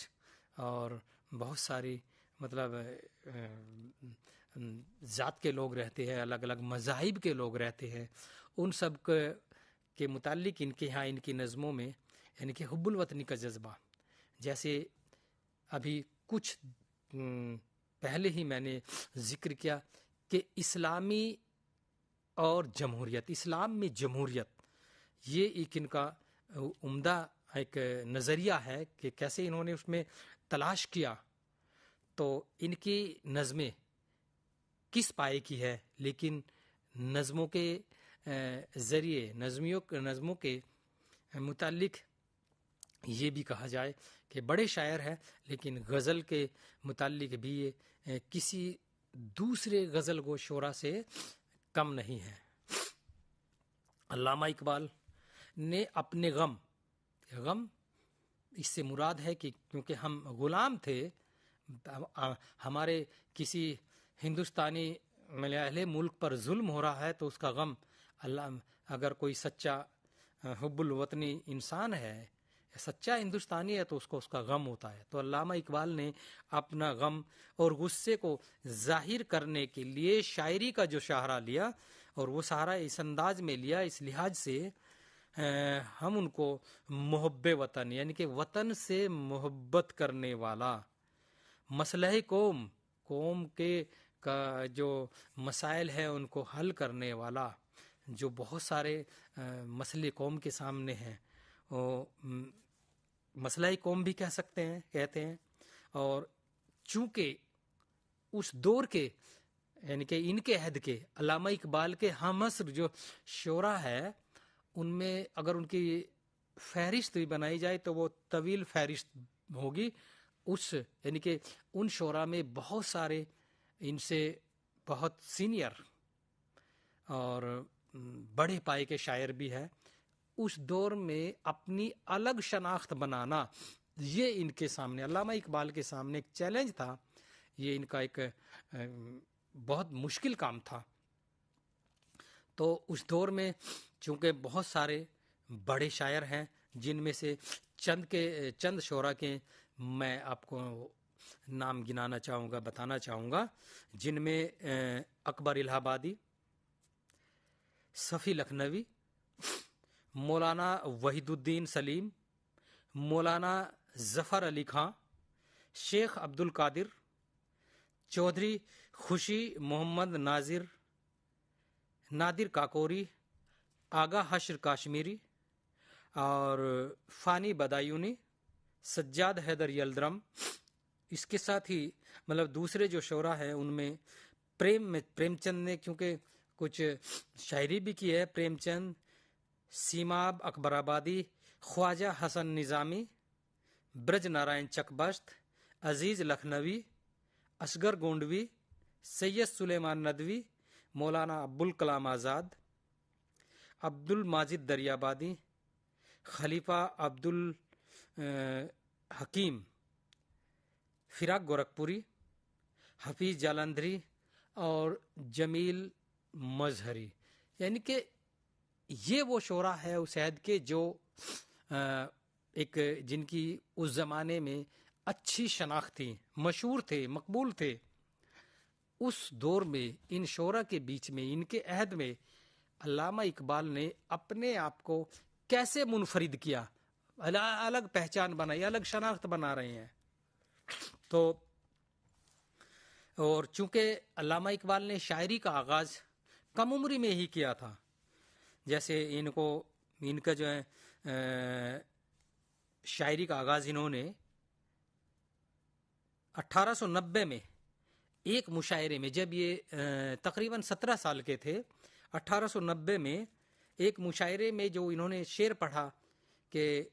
اور بہت ساری مطلب ذات کے لوگ رہتے ہیں، الگ الگ مذاہب کے لوگ رہتے ہیں، ان سب کے متعلق ان کے یہاں ان کی نظموں میں یعنی کہ حب الوطنی کا جذبہ، جیسے ابھی کچھ پہلے ہی میں نے ذکر کیا کہ اسلامی اور جمہوریت، اسلام میں جمہوریت، یہ ایک ان کا عمدہ ایک نظریہ ہے کہ کیسے انہوں نے اس میں تلاش کیا۔ تو ان کی نظمیں کس پائے کی ہے، لیکن نظموں کے ذریعے، نظموں کے متعلق یہ بھی کہا جائے کہ بڑے شاعر ہیں، لیکن غزل کے متعلق بھی یہ کسی دوسرے غزل گو شعرا سے کم نہیں ہے۔ علامہ اقبال نے اپنے غم اس سے مراد ہے کہ کیونکہ ہم غلام تھے، ہمارے کسی ہندوستانی اہل ملک پر ظلم ہو رہا ہے تو اس کا غم، اللہ اگر کوئی سچا حب الوطنی انسان ہے سچا ہندوستانی ہے تو اس کو اس کا غم ہوتا ہے. تو علامہ اقبال نے اپنا غم اور غصے کو ظاہر کرنے کے لیے شاعری کا جو سہارا لیا، اور وہ سہارا اس انداز میں لیا، اس لحاظ سے ہم ان کو محب وطن، یعنی کہ وطن سے محبت کرنے والا، مسئلہ قوم کے کا جو مسائل ہیں ان کو حل کرنے والا، جو بہت سارے مسئلے قوم کے سامنے ہیں، مسئلہ قوم بھی کہتے ہیں. اور چونکہ اس دور کے، یعنی کہ ان کے عہد کے علامہ اقبال کے ہم عصر جو شعراء ہے، ان میں اگر ان کی فہرست بھی بنائی جائے تو وہ طویل فہرست ہوگی. یعنی کہ ان شعراء میں بہت سارے ان سے بہت سینئر اور بڑے پائے کے شاعر بھی ہیں. اس دور میں اپنی الگ شناخت بنانا، یہ ان کے سامنے، علامہ اقبال کے سامنے ایک چیلنج تھا. یہ ان کا ایک بہت مشکل کام تھا. تو اس دور میں چونکہ بہت سارے بڑے شاعر ہیں، جن میں سے چند شعراء کے میں آپ کو نام گنانا چاہوں گا، بتانا چاہوں گا، جن میں اکبر الہ آبادی، صفی لکھنوی، مولانا وحید الدین سلیم، مولانا ظفر علی خان، شیخ عبد القادر، چودھری خوشی محمد نادر کاکوری، آغا حشر کاشمیری، اور فانی بدایونی، سجاد حیدر یلدرم. اس کے ساتھ ہی مطلب دوسرے جو شعراء ہیں ان میں پریم چند نے کیونکہ کچھ شاعری بھی کی ہے، پریم چند، سیماب اکبر آبادی، خواجہ حسن نظامی، برج نارائن چکبشت، عزیز لکھنوی، اصغر گونڈوی، سید سلیمان ندوی، مولانا ابوالکلام آزاد، عبد الماجد دریابادی، خلیفہ عبد الحکیم فراق گورکھپوری، حفیظ جالندھری اور جمیل مظہری. یعنی کہ یہ وہ شعراء ہے اس عہد کے جو جن کی اس زمانے میں اچھی شناخت تھی، مشہور تھے، مقبول تھے. اس دور میں ان شعراء کے بیچ میں، ان کے عہد میں علامہ اقبال نے اپنے آپ کو کیسے منفرد کیا، الگ پہچان بنائی، الگ شناخت بنا رہے ہیں. تو اور چونکہ علامہ اقبال نے شاعری کا آغاز کم عمری میں ہی کیا تھا، جیسے ان کا جو ہے شاعری کا آغاز انہوں نے 1890 میں ایک مشاعرے میں، جب یہ تقریباً 17 سال کے تھے، 1890 میں ایک مشاعرے میں جو انہوں نے شعر پڑھا کہ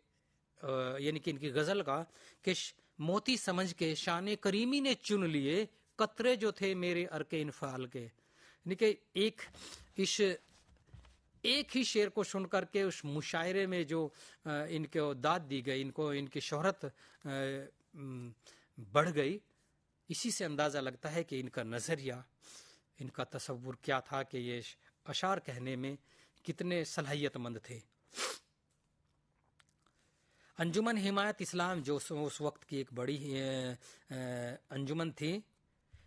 یعنی کہ ان کی غزل کا کہ موتی سمجھ کے شان کریمی نے چن لیے قطرے جو تھے میرے ارک انفعال کے. یعنی کہ ایک ہی شعر کو سن کر کے اس مشاعرے میں جو ان کو داد دی گئی، ان کی شہرت بڑھ گئی. اسی سے اندازہ لگتا ہے کہ ان کا نظریہ، ان کا تصور کیا تھا، کہ یہ اشعار کہنے میں کتنے صلاحیت مند تھے. انجمن حمایت اسلام جو اس وقت کی ایک بڑی انجمن تھی،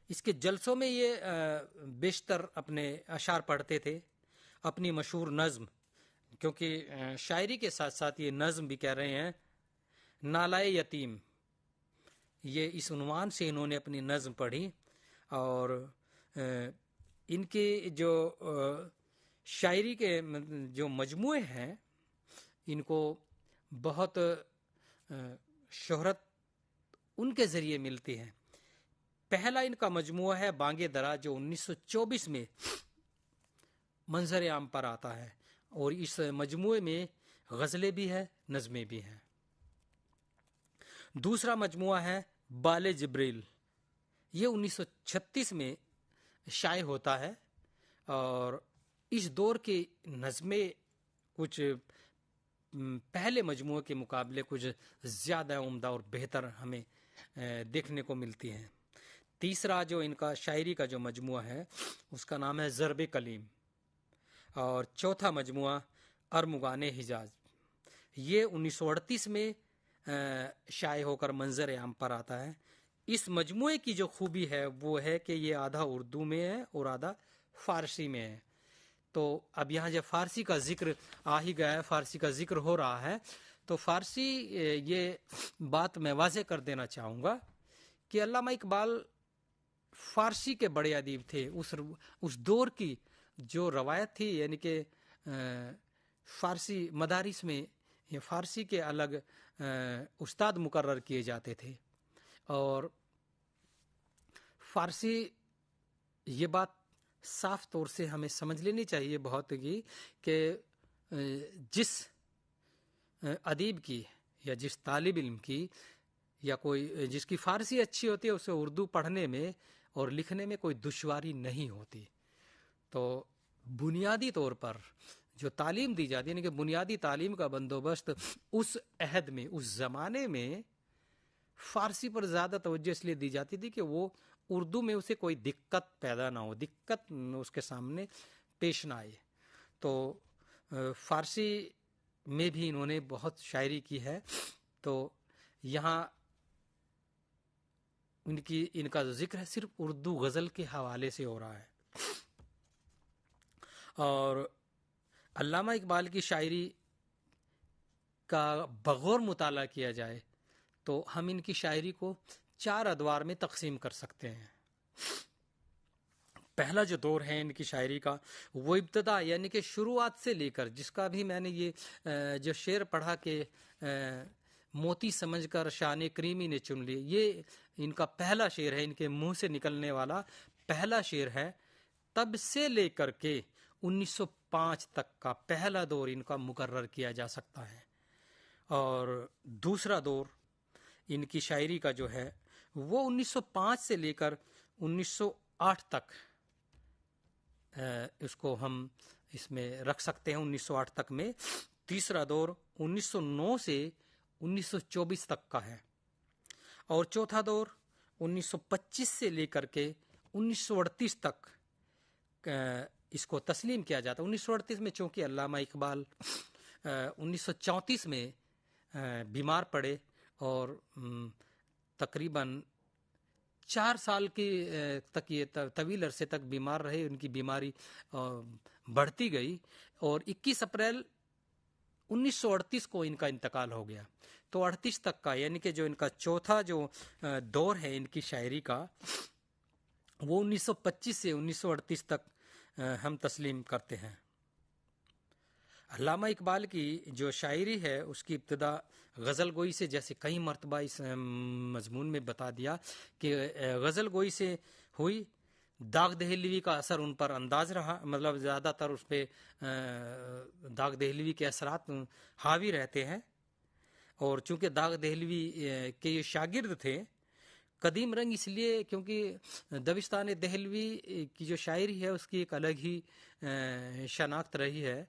اس کے جلسوں میں یہ بیشتر اپنے اشعار پڑھتے تھے، اپنی مشہور نظم، کیونکہ شاعری کے ساتھ ساتھ یہ نظم بھی کہہ رہے ہیں، نالائے یتیم، یہ اس عنوان سے انہوں نے اپنی نظم پڑھی. اور ان کے جو شاعری کے جو مجموعے ہیں، ان کو بہت شہرت ان کے ذریعے ملتی ہے. پہلا ان کا مجموعہ ہے بانگے درا، جو 1924 میں منظر عام پر آتا ہے، اور اس مجموعے میں غزلیں بھی ہیں، نظمیں بھی ہیں. دوسرا مجموعہ ہے بال جبریل، یہ 1936 میں شائع ہوتا ہے، اور اس دور کی نظمیں کچھ پہلے مجموعے کے مقابلے کچھ زیادہ عمدہ اور بہتر ہمیں دیکھنے کو ملتی ہیں. تیسرا جو ان کا شاعری کا جو مجموعہ ہے اس کا نام ہے ضرب کلیم، اور چوتھا مجموعہ ارمغان حجاز، یہ 1938 میں شائع ہو کر منظر عام پر آتا ہے۔ اس مجموعے کی جو خوبی ہے وہ ہے کہ یہ آدھا اردو میں ہے اور آدھا فارسی میں ہے۔ تو اب یہاں جب فارسی کا ذکر آ ہی گیا ہے، فارسی کا ذکر ہو رہا ہے، تو فارسی یہ بات میں واضح کر دینا چاہوں گا کہ علامہ اقبال فارسی کے بڑے ادیب تھے۔ اس دور کی جو روایت تھی، یعنی کہ فارسی مدارس میں فارسی کے الگ استاد مقرر کیے جاتے تھے، اور فارسی، یہ بات صاف طور سے ہمیں سمجھ لینی چاہیے بہت کی، کہ جس ادیب کی یا جس طالب علم کی یا کوئی جس کی فارسی اچھی ہوتی ہے، اسے اردو پڑھنے میں اور لکھنے میں کوئی دشواری نہیں ہوتی۔ تو بنیادی طور پر جو تعلیم دی جاتی ہے، یعنی کہ بنیادی تعلیم کا بندوبست اس عہد میں، اس زمانے میں فارسی پر زیادہ توجہ اس لیے دی جاتی تھی کہ وہ اردو میں اسے کوئی دقت پیدا نہ ہو، دقت اس کے سامنے پیش نہ آئے۔ تو فارسی میں بھی انہوں نے بہت شاعری کی ہے۔ تو یہاں ان کا جو ذکر ہے صرف اردو غزل کے حوالے سے ہو رہا ہے، اور علامہ اقبال کی شاعری کا بغور مطالعہ کیا جائے تو ہم ان کی شاعری کو 4 ادوار میں تقسیم کر سکتے ہیں۔ پہلا جو دور ہے ان کی شاعری کا، وہ ابتدا یعنی کہ شروعات سے لے کر، جس کا بھی میں نے یہ جو شعر پڑھا کہ موتی سمجھ کر شان کریمی نے چن لی، یہ ان کا پہلا شعر ہے، ان کے منہ سے نکلنے والا پہلا شعر ہے۔ تب سے لے کر کے 1905 تک کا پہلا دور ان کا مقرر کیا جا سکتا ہے، اور دوسرا دور ان کی شاعری کا جو ہے وہ 1905 سے لے کر 1908 تک، اس کو ہم اس میں رکھ سکتے ہیں 1908 تک میں۔ تیسرا دور 1909 سے 1924 تک کا ہے، اور چوتھا دور 1925 سے لے کر کے 1938 تک اس کو تسلیم کیا جاتا ہے۔ 1938 میں چونکہ علامہ اقبال 1934 میں بیمار پڑے اور تقریباً 4 سال کی تک یہ طویل عرصے تک بیمار رہے، ان کی بیماری بڑھتی گئی، اور 21 اپریل 1938 کو ان کا انتقال ہو گیا۔ تو 38 تک کا، یعنی کہ جو ان کا چوتھا جو دور ہے ان کی شاعری کا، وہ 1925 سے 1938 تک ہم تسلیم کرتے ہیں۔ علامہ اقبال کی جو شاعری ہے اس کی ابتدا غزل گوئی سے، جیسے کئی مرتبہ اس مضمون میں بتا دیا کہ غزل گوئی سے ہوئی۔ داغ دہلوی کا اثر ان پر انداز رہا، مطلب زیادہ تر اس پہ داغ دہلوی کے اثرات حاوی رہتے ہیں، اور چونکہ داغ دہلوی کے یہ شاگرد تھے۔ قدیم رنگ اس لیے کیونکہ دبستان دہلوی کی جو شاعری ہے اس کی ایک الگ ہی شناخت رہی ہے،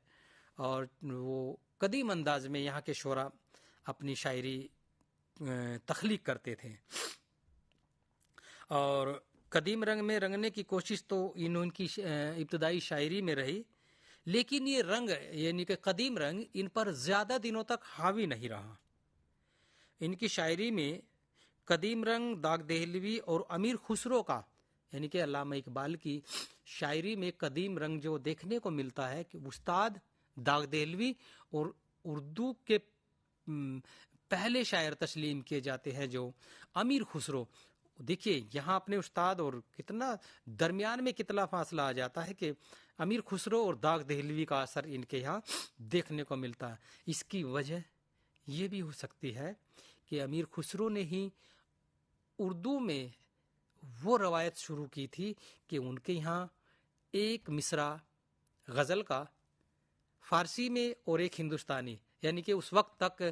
اور وہ قدیم انداز میں یہاں کے شعراء اپنی شاعری تخلیق کرتے تھے، اور قدیم رنگ میں رنگنے کی کوشش تو ان کی ابتدائی شاعری میں رہی، لیکن یہ رنگ یعنی کہ قدیم رنگ ان پر زیادہ دنوں تک حاوی نہیں رہا۔ ان کی شاعری میں قدیم رنگ، داغ دہلوی اور امیر خسرو کا، یعنی کہ علامہ اقبال کی شاعری میں قدیم رنگ جو دیکھنے کو ملتا ہے کہ استاد داغ دہلوی اور اردو کے پہلے شاعر تسلیم کیے جاتے ہیں جو امیر خسرو۔ دیکھیے یہاں اپنے استاد اور کتنا درمیان میں کتنا فاصلہ آ جاتا ہے کہ امیر خسرو اور داغ دہلوی کا اثر ان کے یہاں دیکھنے کو ملتا ہے۔ اس کی وجہ یہ بھی ہو سکتی ہے کہ امیر خسرو نے ہی اردو میں وہ روایت شروع کی تھی کہ ان کے یہاں ایک مصرع غزل کا فارسی میں اور ایک ہندوستانی، یعنی کہ اس وقت تک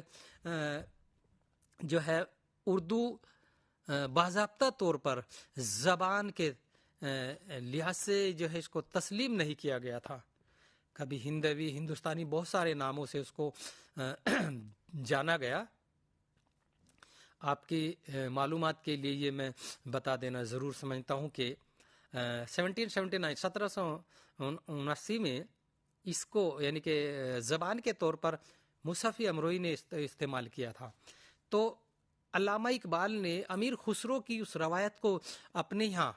جو ہے اردو باضابطہ طور پر زبان کے لحاظ سے جو ہے اس کو تسلیم نہیں کیا گیا تھا۔ کبھی ہندوی، ہندوستانی، بہت سارے ناموں سے اس کو جانا گیا۔ آپ کی معلومات کے لیے یہ میں بتا دینا ضرور سمجھتا ہوں کہ 1779 میں اس کو یعنی کہ زبان کے طور پر مصحف امروئی نے استعمال کیا تھا۔ تو علامہ اقبال نے امیر خسرو کی اس روایت کو اپنے یہاں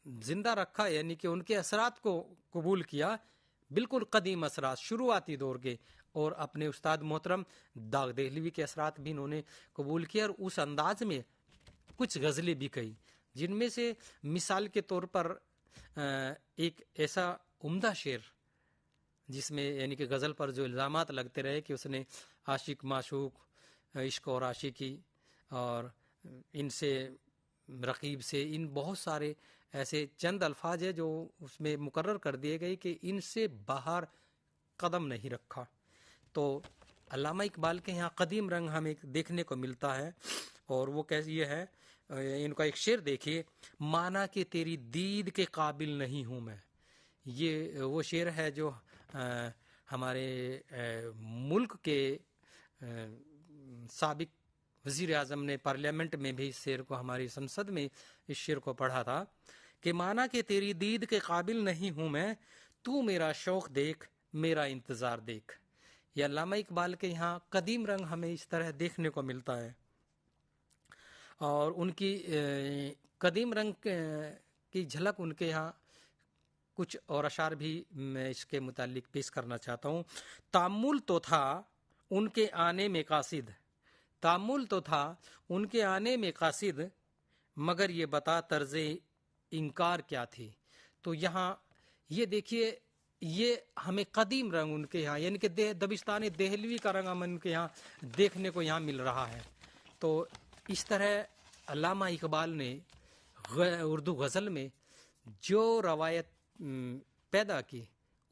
زندہ رکھا، یعنی کہ ان کے اثرات کو قبول کیا، بالکل قدیم اثرات شروعاتی دور کے، اور اپنے استاد محترم داغ دہلوی کے اثرات بھی انہوں نے قبول کیا، اور اس انداز میں کچھ غزلیں بھی کہی، جن میں سے مثال کے طور پر ایک ایسا عمدہ شعر جس میں یعنی کہ غزل پر جو الزامات لگتے رہے کہ اس نے عاشق معشوق، عشق اور عاشقی، اور ان سے رقیب سے، ان بہت سارے ایسے چند الفاظ ہیں جو اس میں مقرر کر دیے گئے کہ ان سے باہر قدم نہیں رکھا۔ تو علامہ اقبال کے یہاں قدیم رنگ ہمیں دیکھنے کو ملتا ہے، اور وہ کیسے یہ ہے، ان کا ایک شعر دیکھیے، مانا کہ تیری دید کے قابل نہیں ہوں میں۔ یہ وہ شعر ہے جو ہمارے ملک کے سابق وزیر اعظم نے پارلیمنٹ میں بھی اس شعر کو، ہماری سنسد میں اس شعر کو پڑھا تھا کہ مانا کہ تیری دید کے قابل نہیں ہوں میں، تو میرا شوق دیکھ، میرا انتظار دیکھ۔ یہ علامہ اقبال کے یہاں قدیم رنگ ہمیں اس طرح دیکھنے کو ملتا ہے، اور ان کی قدیم رنگ کی جھلک ان کے یہاں کچھ اور اشعار بھی میں اس کے متعلق پیش کرنا چاہتا ہوں۔ تامل تو تھا ان کے آنے میں قاصد، تامل تو تھا ان کے آنے میں قاصد، مگر یہ بتا طرز انکار کیا تھی۔ تو یہاں یہ دیکھیے، یہ ہمیں قدیم رنگ ان کے یہاں، یعنی کہ دبستان دہلوی کا رنگ ہم ان کے یہاں دیکھنے کو یہاں مل رہا ہے۔ تو اس طرح علامہ اقبال نے اردو غزل میں جو روایت پیدا کی،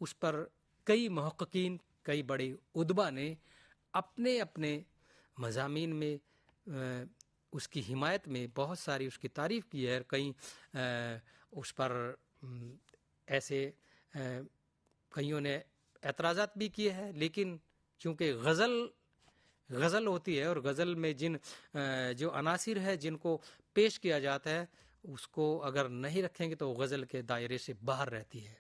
اس پر کئی محققین، کئی بڑے ادبا نے اپنے اپنے مضامین میں اس کی حمایت میں بہت ساری اس کی تعریف کی ہے، کئی اس پر ایسے کئیوں نے اعتراضات بھی کیے ہیں، لیکن چونکہ غزل ہوتی ہے، اور غزل میں جن جو عناصر ہے جن کو پیش کیا جاتا ہے، اس کو اگر نہیں رکھیں گے تو غزل کے دائرے سے باہر رہتی ہے۔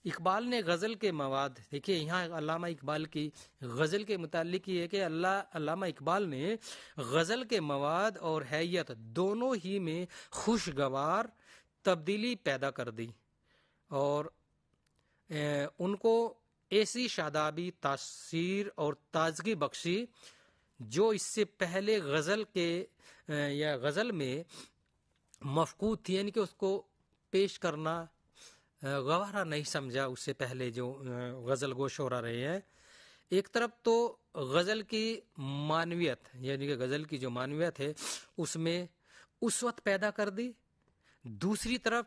اقبال نے غزل کے مواد، دیکھیے یہاں علامہ اقبال کی غزل کے متعلق یہ ہے کہ علامہ اقبال نے غزل کے مواد اور حیت دونوں ہی میں خوشگوار تبدیلی پیدا کر دی، اور ان کو ایسی شادابی، تاثیر اور تازگی بخشی جو اس سے پہلے غزل کے یا غزل میں مفقود تھی، یعنی کہ اس کو پیش کرنا گوارا نہیں سمجھا اس سے پہلے جو غزل گو شعراء رہے ہیں۔ ایک طرف تو غزل کی معنویت، یعنی کہ غزل کی جو معنویت ہے اس میں اسوت پیدا کر دی، دوسری طرف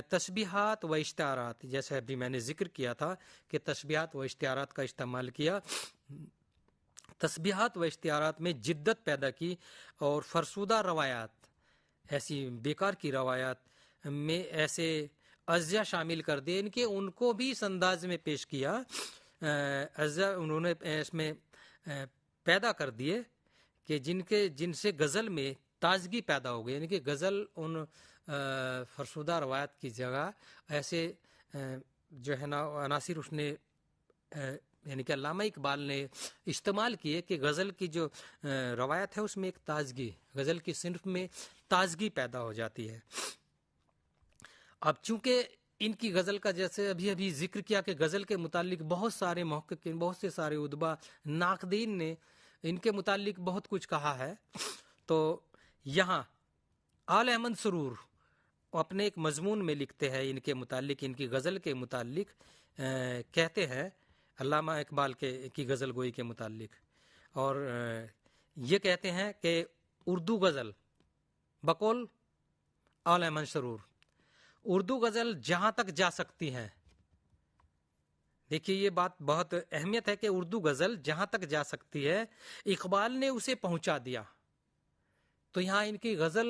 تشبیہات و اشتعارات، جیسے ابھی میں نے ذکر کیا تھا کہ تشبیہات و اشتعارات کا استعمال کیا، تشبیہات و اشتعارات میں جدت پیدا کی، اور فرسودہ روایات، ایسی بیکار کی روایات میں ایسے اجزاء شامل کر دیے، ان کے ان کو بھی اس انداز میں پیش کیا، اجزاء انہوں نے اس میں پیدا کر دیے کہ جن سے غزل میں تازگی پیدا ہو گئی، یعنی کہ غزل ان فرسودہ روایت کی جگہ ایسے جو ہے نا عناصر اس نے یعنی کہ علامہ اقبال نے استعمال کیے کہ غزل کی جو روایت ہے اس میں ایک تازگی، غزل کی صنف میں تازگی پیدا ہو جاتی ہے۔ اب چونکہ ان کی غزل کا جیسے ابھی ذکر کیا کہ غزل کے متعلق بہت سارے محققین، بہت سے سارے ادبا، ناقدین نے ان کے متعلق بہت کچھ کہا ہے، تو یہاں آل احمد سرور اپنے ایک مضمون میں لکھتے ہیں ان کے متعلق، ان کی غزل کے متعلق کہتے ہیں علامہ اقبال کی غزل گوئی کے متعلق، اور یہ کہتے ہیں کہ اردو غزل بقول آل احمد سرور، اردو غزل جہاں تک جا سکتی ہے، دیکھیے یہ بات بہت اہمیت ہے کہ اردو غزل جہاں تک جا سکتی ہے اقبال نے اسے پہنچا دیا۔ تو یہاں ان کی غزل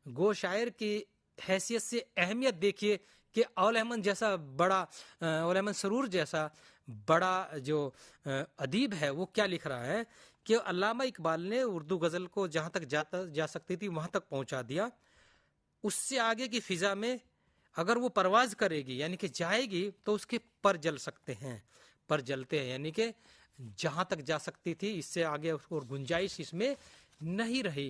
گو شاعر کی حیثیت سے اہمیت دیکھیے کہ اول احمد جیسا بڑا، اول احمد سرور جیسا بڑا جو ادیب ہے وہ کیا لکھ رہا ہے کہ علامہ اقبال نے اردو غزل کو جہاں تک جا سکتی تھی وہاں تک پہنچا دیا، اس سے آگے کی فضا میں اگر وہ پرواز کرے گی یعنی کہ جائے گی تو اس کے پر جل سکتے ہیں، پر جلتے ہیں، یعنی کہ जहाँ तक जा सकती थी, इससे आगे और गुंजाइश इसमें नहीं रही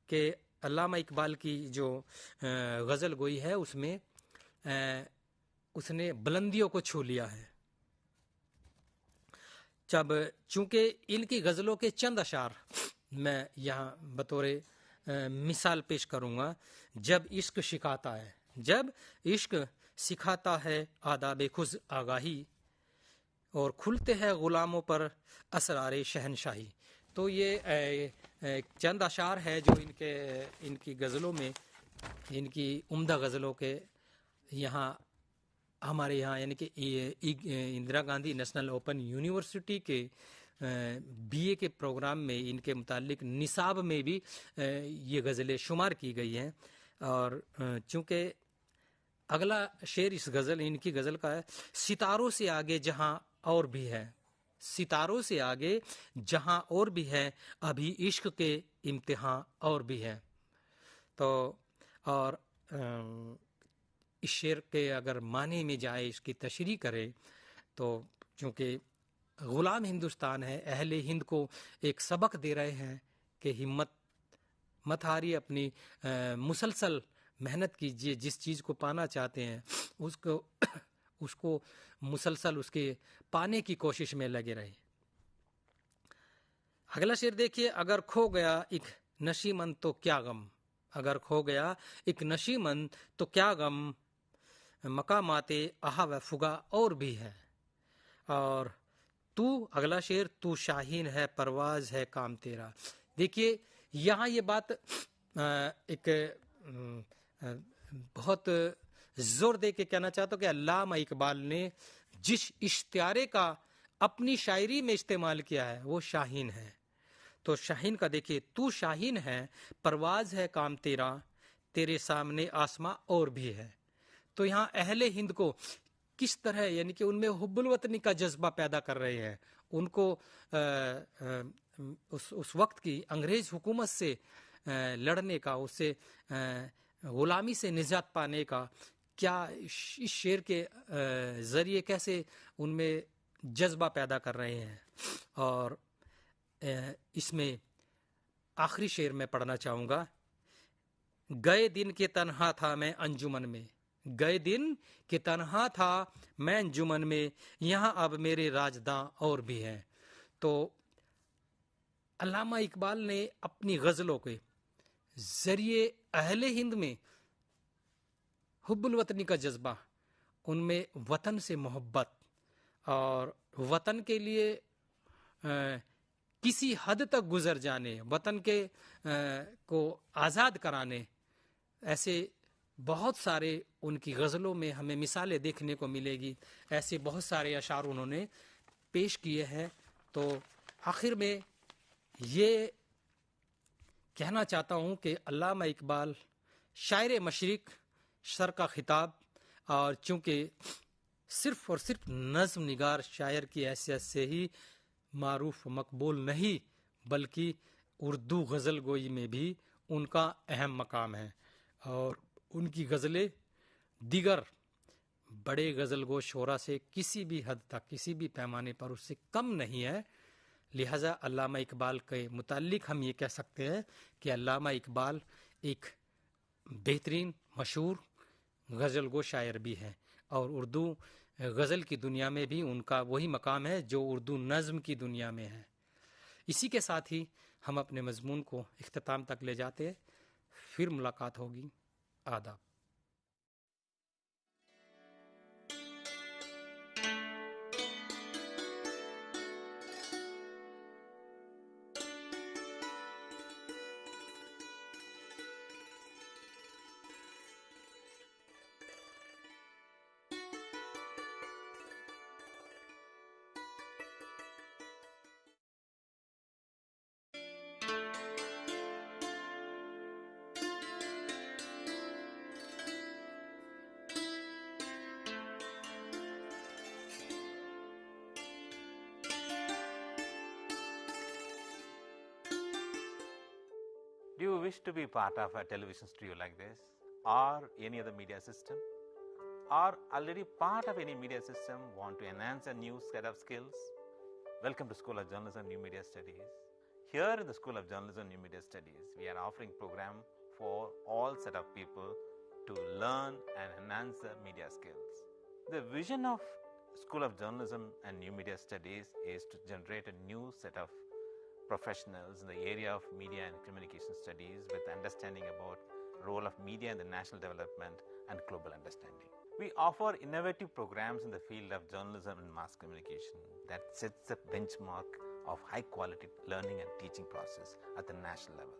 कि अल्लामा इकबाल की जो गज़ल गोई है उसमें उसने बुलंदियों को छू लिया है। जब चूंकि इनकी गज़लों के चंद अशार मैं यहाँ बतौर मिसाल पेश करूँगा। जब इश्क सिखाता है, जब इश्क सिखाता है आदाब खुद आगाही, और खुलते हैं ग़ुलामों पर असरारे शहनशाही। तो ये चंद अशार है जो इनकी गज़लों में, इनकी उम्दा गज़लों के यहाँ हमारे यहाँ यानी कि Indira Gandhi national open university के बीए के प्रोग्राम में इनके मुतालिक निसाब में भी ये गज़लें शुमार की गई हैं। और चूँकि अगला शेर इस गज़ल इनकी गज़ल का है, सितारों से आगे जहाँ और भी है, सितारों से आगे जहाँ और भी है, अभी इश्क के इम्तिहान और भी है। तो और इस शेर के अगर माने में जाए, इसकी तशरीह करे, तो चूँकि ग़ुलाम हिंदुस्तान है, अहले हिंद को एक सबक दे रहे हैं कि हिम्मत मत हारिए, अपनी मुसलसल मेहनत कीजिए, जिस चीज़ को पाना चाहते हैं उसको मुसलसल उसके पाने की कोशिश में लगे रहे। अगला शेर देखिए, अगर खो गया एक नशीमन तो क्या गम, अगर खो गया एक नशीमन तो क्या गम, मकामाते आहा व फुगा और भी है। और तू, अगला शेर, तू शाहीन है परवाज है काम तेरा। देखिए यहाँ ये बात एक बहुत जोर दे के कहना चाहता हूँ कि अल्लामा इकबाल ने जिस इश्तियारे का अपनी शायरी में इस्तेमाल किया है वो शाहीन है। तो शाहीन का देखिए, तू शाहीन है परवाज है काम तेरा, तेरे सामने आसमां और भी है। तो यहाँ अहले हिंद को किस तरह यानी कि उनमें हुब्बुल वतनी का जज्बा पैदा कर रहे हैं, उनको उस वक्त की अंग्रेज हुकूमत से लड़ने का, उससे गुलामी से निजात पाने का क्या इस शेर के ज़रिए कैसे उनमें जज्बा पैदा कर रहे हैं। और इसमें आखिरी शेर में पढ़ना चाहूँगा, गए दिन के तन्हा था मैं अंजुमन में, गए दिन के तन्हा था मैं अंजुमन में, यहाँ अब मेरे राजदां और भी हैं। तो अल्लामा इकबाल ने अपनी गज़लों के ज़रिए अहले हिंद में हुब्बुल वतनी का जज्बा, उनमें वतन से मोहब्बत और वतन के लिए किसी हद तक गुजर जाने, वतन के को आज़ाद कराने, ऐसे बहुत सारे उनकी गज़लों में हमें मिसालें देखने को मिलेगी। ऐसे बहुत सारे अशार उन्होंने पेश किए हैं। तो आखिर में ये कहना चाहता हूँ कि अल्लामा इकबाल शायर मशरिक़, सर का खिताब, और चूँकि सिर्फ़ और सिर्फ नज़्म निगार शायर की हैसियत से ही मारूफ मकबूल नहीं, बल्कि उर्दू गज़ल गोई में भी उनका अहम मकाम है। और उनकी गज़लें दीगर बड़े गज़ल गो शोरा से किसी भी हद तक, किसी भी पैमाने पर उससे कम नहीं है। लिहाजा अल्लामा इकबाल के मुताल्लिक हम ये कह सकते हैं कि अल्लामा इकबाल एक बेहतरीन मशहूर गज़ल गो शायर भी हैं, और उर्दू गज़ल की दुनिया में भी उनका वही मकाम है जो उर्दू नज़्म की दुनिया में है। इसी के साथ ही हम अपने मज़मून को इख्तिताम तक ले जाते हैं। फिर मुलाकात होगी। आदाब। Do you wish to be part of a television studio like this, or any other media system, or already part of any media system, want to enhance a new set of skills? Welcome to School of Journalism and New Media Studies. Here in the School of Journalism and New Media Studies, we are offering program for all set of people to learn and enhance their media skills. The vision of School of Journalism and New Media Studies is to generate a new set of professionals in the area of media and communication studies with understanding about role of media in the national development and global understanding. We offer innovative programs in the field of journalism and mass communication that sets the benchmark of high quality learning and teaching process at the national level.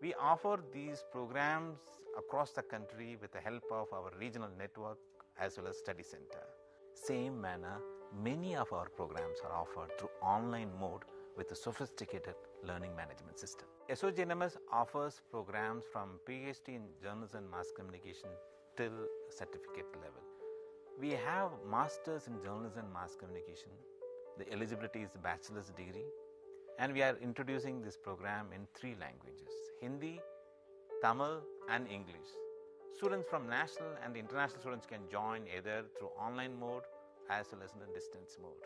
We offer these programs across the country with the help of our regional network as well as study center. Same manner, many of our programs are offered through online mode with a sophisticated learning management system. SOGNMS offers programs from PhD in journalism and mass communication till certificate level. We have masters in journalism and mass communication. The eligibility is a bachelor's degree, and we are introducing this program in 3 languages: Hindi, Tamil and English. Students from national and international students can join either through online mode as well as in a distance mode.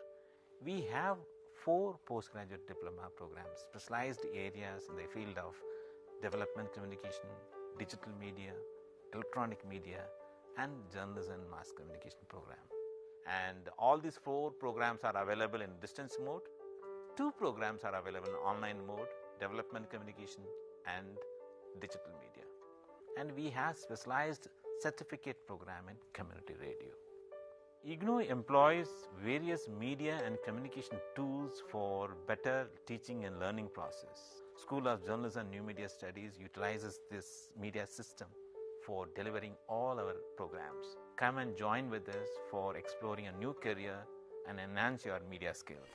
We have 4 postgraduate diploma programs, specialized areas in the field of development communication, digital media, electronic media and journalism and mass communication program. And all these 4 programs are available in distance mode. 2 programs are available in online mode, development communication and digital media. And we have specialized certificate program in community radio. IGNOU employs various media and communication tools for better teaching and learning process. School of Journalism and New Media Studies utilizes this media system for delivering all our programs. Come and join with us for exploring a new career and enhance your media skills.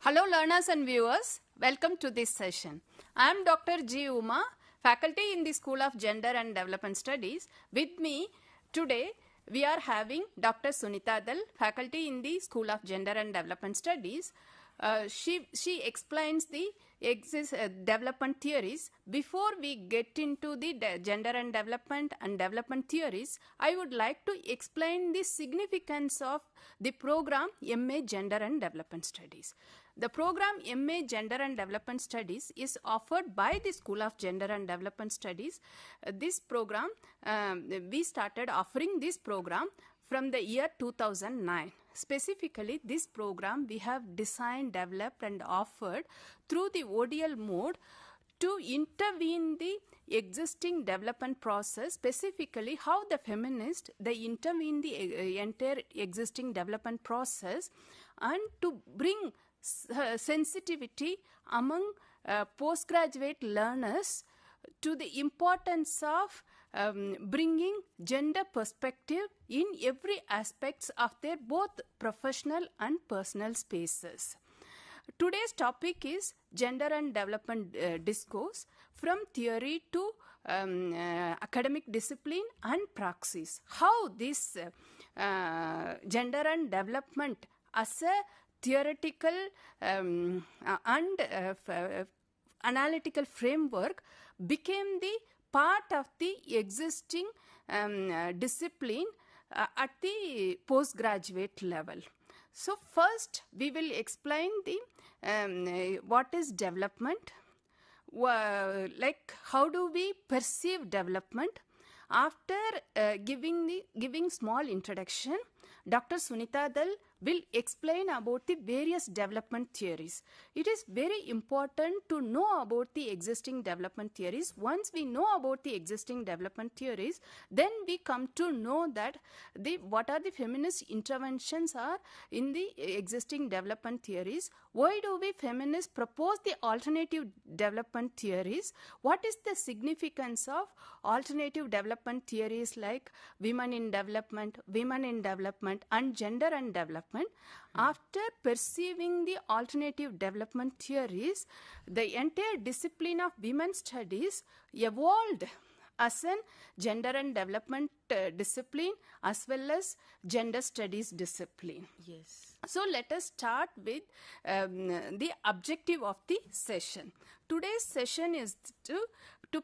Hello learners and viewers, welcome to this session. I am Dr. G. Uma, faculty in the School of Gender and Development Studies. With me today we are having Dr. Sunita Dal, faculty in the School of Gender and Development Studies. She explains the development theories. Before we get into the gender and development theories, I would like to explain the significance of the program MA Gender and Development Studies. The program MA Gender and Development Studies is offered by the School of Gender and Development Studies. This program, we started offering this program from the year 2009. Specifically, this program we have designed, developed and offered through the ODL mode to intervene the existing development process, specifically how the feminists, they intervene the entire existing development process and to bring sensitivity among postgraduate learners to the importance of bringing gender perspective in every aspects of their both professional and personal spaces. Today's topic is gender and development discourse from theory to academic discipline and praxis. How this gender and development as a theoretical and analytical framework became the part of the existing discipline at the postgraduate level. So first we will explain the what is development, like how do we perceive development. After giving small introduction, Dr. Sunita Dal will explain about the various development theories. It is very important to know about the existing development theories. Once we know about the existing development theories, then we come to know that what are the feminist interventions are in the existing development theories. Why do we feminists propose the alternative development theories? What is the significance of alternative development theories like women in development, and gender and development? After perceiving the alternative development theories, the entire discipline of women's studies evolved as an gender and development discipline as well as gender studies discipline. Yes. So let us start with the objective of the session. Today's session is to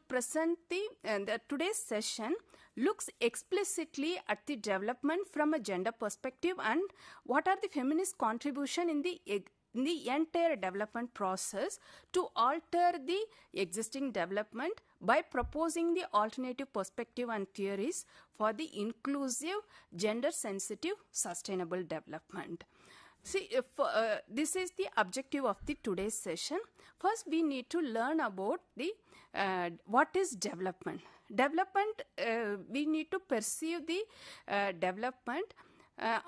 present today's session looks explicitly at the development from a gender perspective and what are the feminist contribution in the entire development process to alter the existing development by proposing the alternative perspective and theories for the inclusive, gender-sensitive, sustainable development. See, this is the objective of the today's session. First, we need to learn about the what is development. Development, we need to perceive the development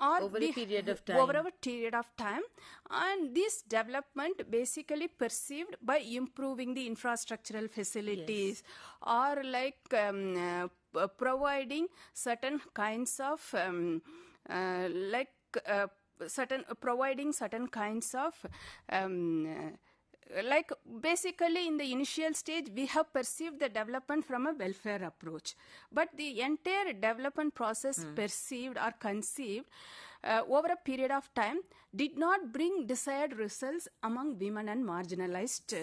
over a period of time. Over a period of time, and this development basically perceived by improving the infrastructural facilities, or like providing certain kinds of providing certain kinds of like basically in the initial stage we have perceived the development from a welfare approach, but the entire development process perceived or conceived over a period of time did not bring desired results among women and marginalized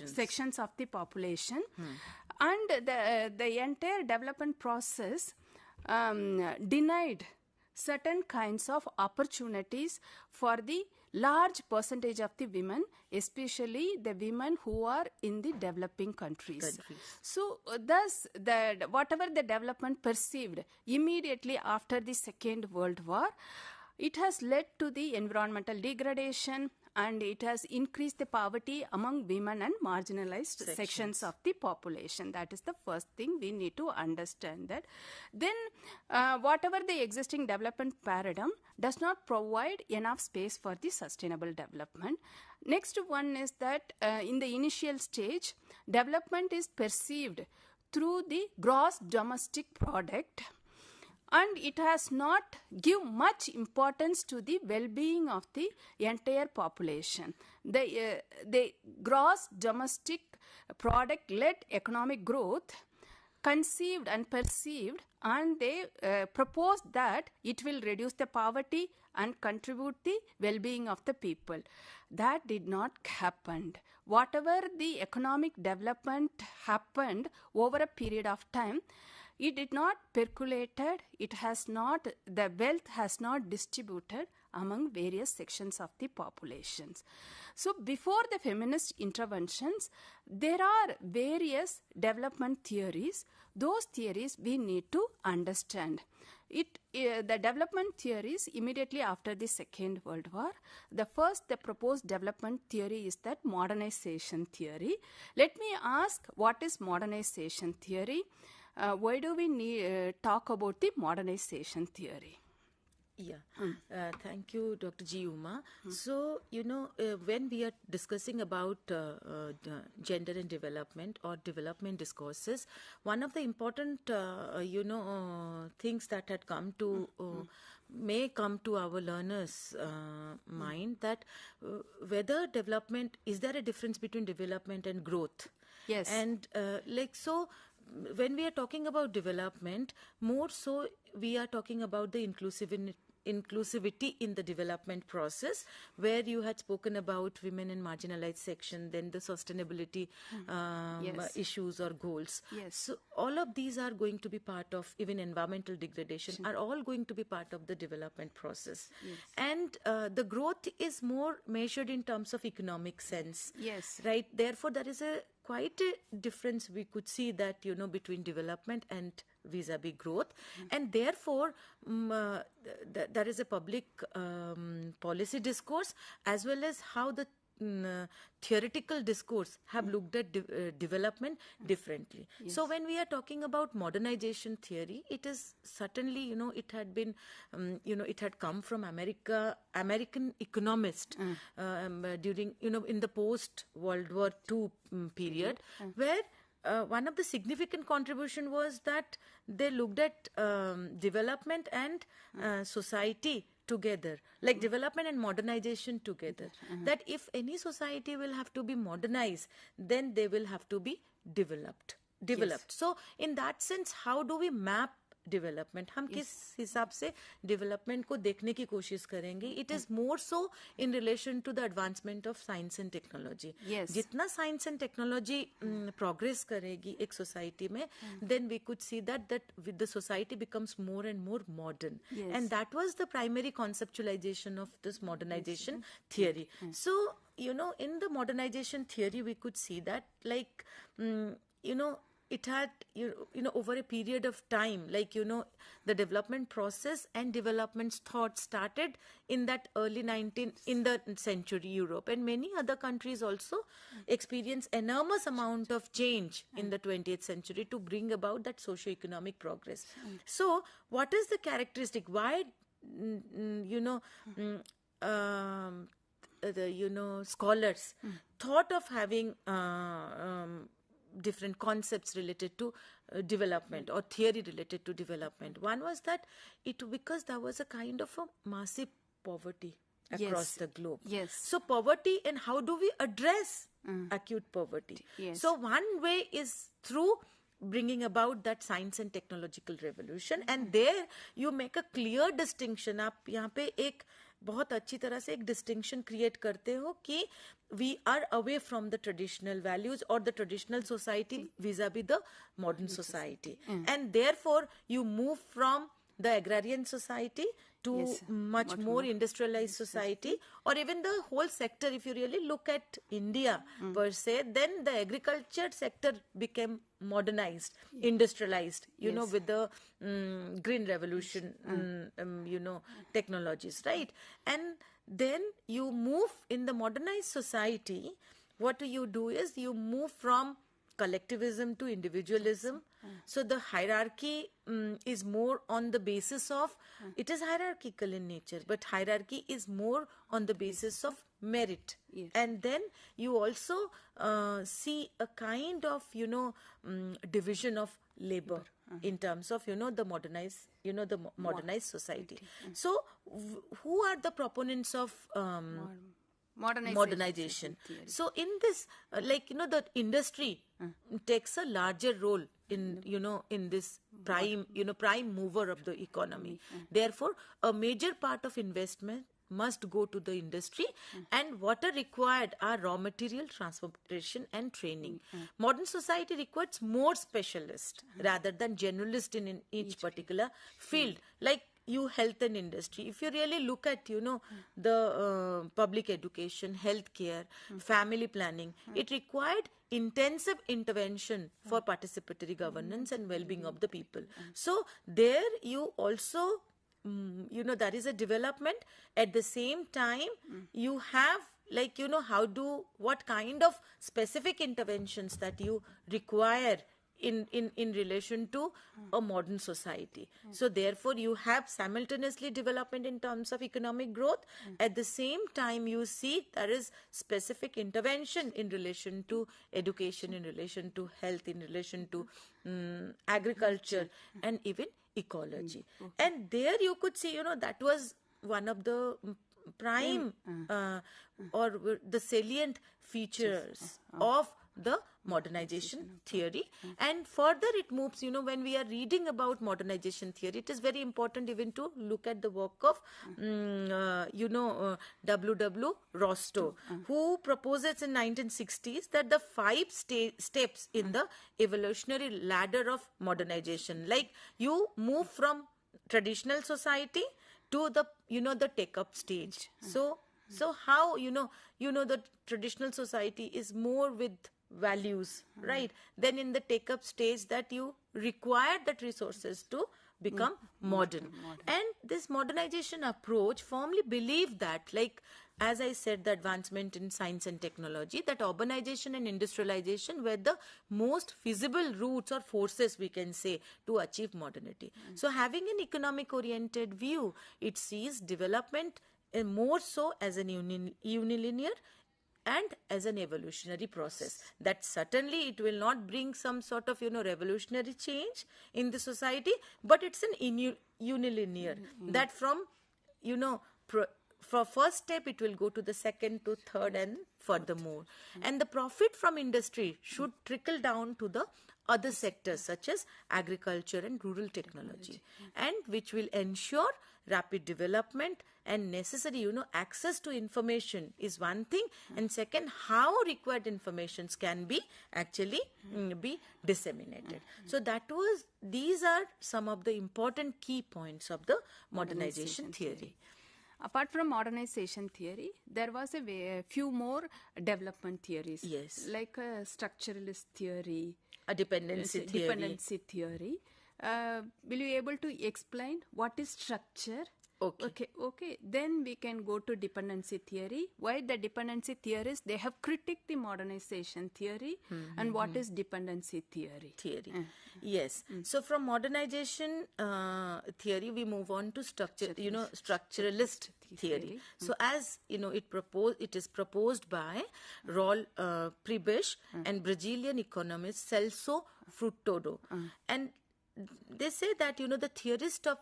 sections of the population. And the entire development process denied certain kinds of opportunities for the large percentage of the women, especially the women who are in the developing countries. So thus whatever the development perceived immediately after the Second World War, it has led to the environmental degradation, and it has increased the poverty among women and marginalized sections of the population. That is the first thing we need to understand. That then whatever the existing development paradigm does not provide enough space for the sustainable development. Next one is that in the initial stage, development is perceived through the gross domestic product, and it has not give much importance to the well-being of the entire population. The gross domestic product-led economic growth conceived and perceived, and they proposed that it will reduce the poverty and contribute the well-being of the people. That did not happen. Whatever the economic development happened over a period of time, it did not percolated, the wealth has not distributed among various sections of the populations. So before the feminist interventions, there are various development theories. Those theories we need to understand. The development theories immediately after the Second World War, the proposed development theory is that modernization theory. Let me ask, what is modernization theory? Why do we talk about the modernization theory? Yeah, thank you, Dr. G. Uma. So, when we are discussing about gender and development or development discourses, one of the important, things that had come to, may come to our learners' mind that whether development, is there a difference between development and growth? Yes. And when we are talking about development, more so we are talking about the inclusivity in the development process, where you had spoken about women in marginalized section, then the sustainability Yes. issues or goals. Yes. So all of these are going to be part of, even environmental degradation are all going to be part of the development process. Yes. And the growth is more measured in terms of economic sense. Yes. Right. Therefore, there is quite a difference we could see that, between development and vis-a-vis growth. And therefore, there is a public policy discourse as well as how the theoretical discourse have looked at development differently. So when we are talking about modernization theory, it is certainly, it had been, it had come from American economist during, in the post-World War II period, where one of the significant contribution was that they looked at development and society together, like development and modernization together. That if any society will have to be modernized, then they will have to be developed. So in that sense, how do we map development, हम किस हिसाब से development को देखने की कोशिश करेंगे? It is more so in relation to the advancement of science and technology. जितना साइंस एंड टेक्नोलॉजी प्रोग्रेस करेगी एक सोसाइटी में, then we could see that with the society becomes more and more modern, and that was the primary conceptualization of this modernization theory. So in the modernization theory, we could see that, like, it had, over a period of time, like, the development process and development thought started in that early in the century Europe, and many other countries also experienced enormous amount of change in the 20th century to bring about that socio-economic progress. So what is the characteristic? Why, scholars thought of having different concepts related to development or theory related to development? One was that because there was a kind of a massive poverty across the globe. So poverty, and how do we address acute poverty? So one way is through bringing about that science and technological revolution, and there you make a clear distinction. आप यहाँ पे एक बहुत अच्छी तरह से एक distinction create करते हो कि we are away from the traditional values or the traditional society vis-a-vis the modern society, and therefore you move from the agrarian society to much more industrialized society, or even the whole sector. If you really look at India per se, then the agriculture sector became modernized, industrialized, with the green revolution, technologies, right? And then you move in the modernized society. What you do is you move from collectivism to individualism. So the hierarchy is more on the basis of, it is hierarchical in nature, but hierarchy is more on the basis of merit. And then you also see a kind of, division of labor in terms of, the modernized society. So who are the proponents of modernization? So in this, the industry takes a larger role in, in this prime mover of the economy. Therefore, a major part of investment must go to the industry, and what are required are raw material, transportation and training. Modern society requires more specialists rather than generalists in each particular field, like health and industry. If you really look at, the public education, healthcare, family planning, it required intensive intervention for participatory governance and well-being of the people. So there you also, there is a development. At the same time, you have, what kind of specific interventions that you require in relation to a modern society. So therefore you have simultaneously development in terms of economic growth. At the same time you see there is specific intervention in relation to education, in relation to health, in relation to agriculture, and even ecology. And there you could see, that was one of the prime or the salient features of the modernization theory. And further it moves, when we are reading about modernization theory, it is very important even to look at the work of W. Rostow, who proposes in 1960s that the 5 steps in the evolutionary ladder of modernization, like you move from traditional society to the the take up stage. So how the traditional society is more with values, right? Then in the take up stage that you require that resources to become modern. And this modernization approach firmly believe that, like as I said, the advancement in science and technology, that urbanization and industrialization were the most feasible routes or forces, we can say, to achieve modernity. So having an economic oriented view, it sees development more so as an unilinear and as an evolutionary process. That certainly it will not bring some sort of revolutionary change in the society, but it's an unilinear that from for first step it will go to the second to third and furthermore. And the profit from industry should trickle down to the other sectors such as agriculture and rural technology, and which will ensure rapid development and necessary access to information is one thing, and second, how required informations can be actually be disseminated. So these are some of the important key points of the modernization theory. Apart from modernization theory, there was a few more development theories. Yes. Like a structuralist theory, A dependency theory. Will you able to explain what is structure? Okay. Then we can go to dependency theory. Why the dependency theorists, they have critiqued the modernization theory, and what is dependency theory? Yes. So from modernization theory, we move on to structuralist theory. So as it is proposed by Raul Prebisch and Brazilian economist Celso Furtado, and they say that the theorist of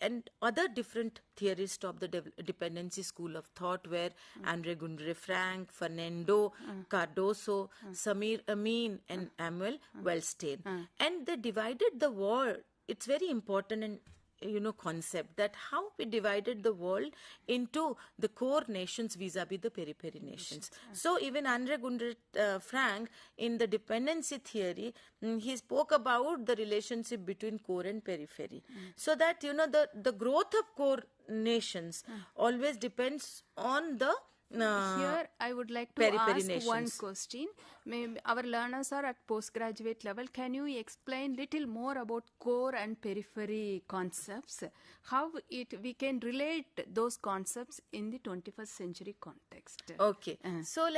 and other different theorists of the dependency school of thought were Andre Gundre Frank, Fernando Cardoso, Samir Amin, and Emmanuel Wellstein. And they divided the world. It's very important and concept that how we divided the world into the core nations vis-a-vis the periphery nations. So even Andre Gundre Frank in the dependency theory, he spoke about the relationship between core and periphery. So that the growth of core nations always depends on the here I would like to ask one question. Maybe our learners are at postgraduate level. Can you explain little more about core and periphery concepts? How we can relate those concepts in the 21st century context? Okay. So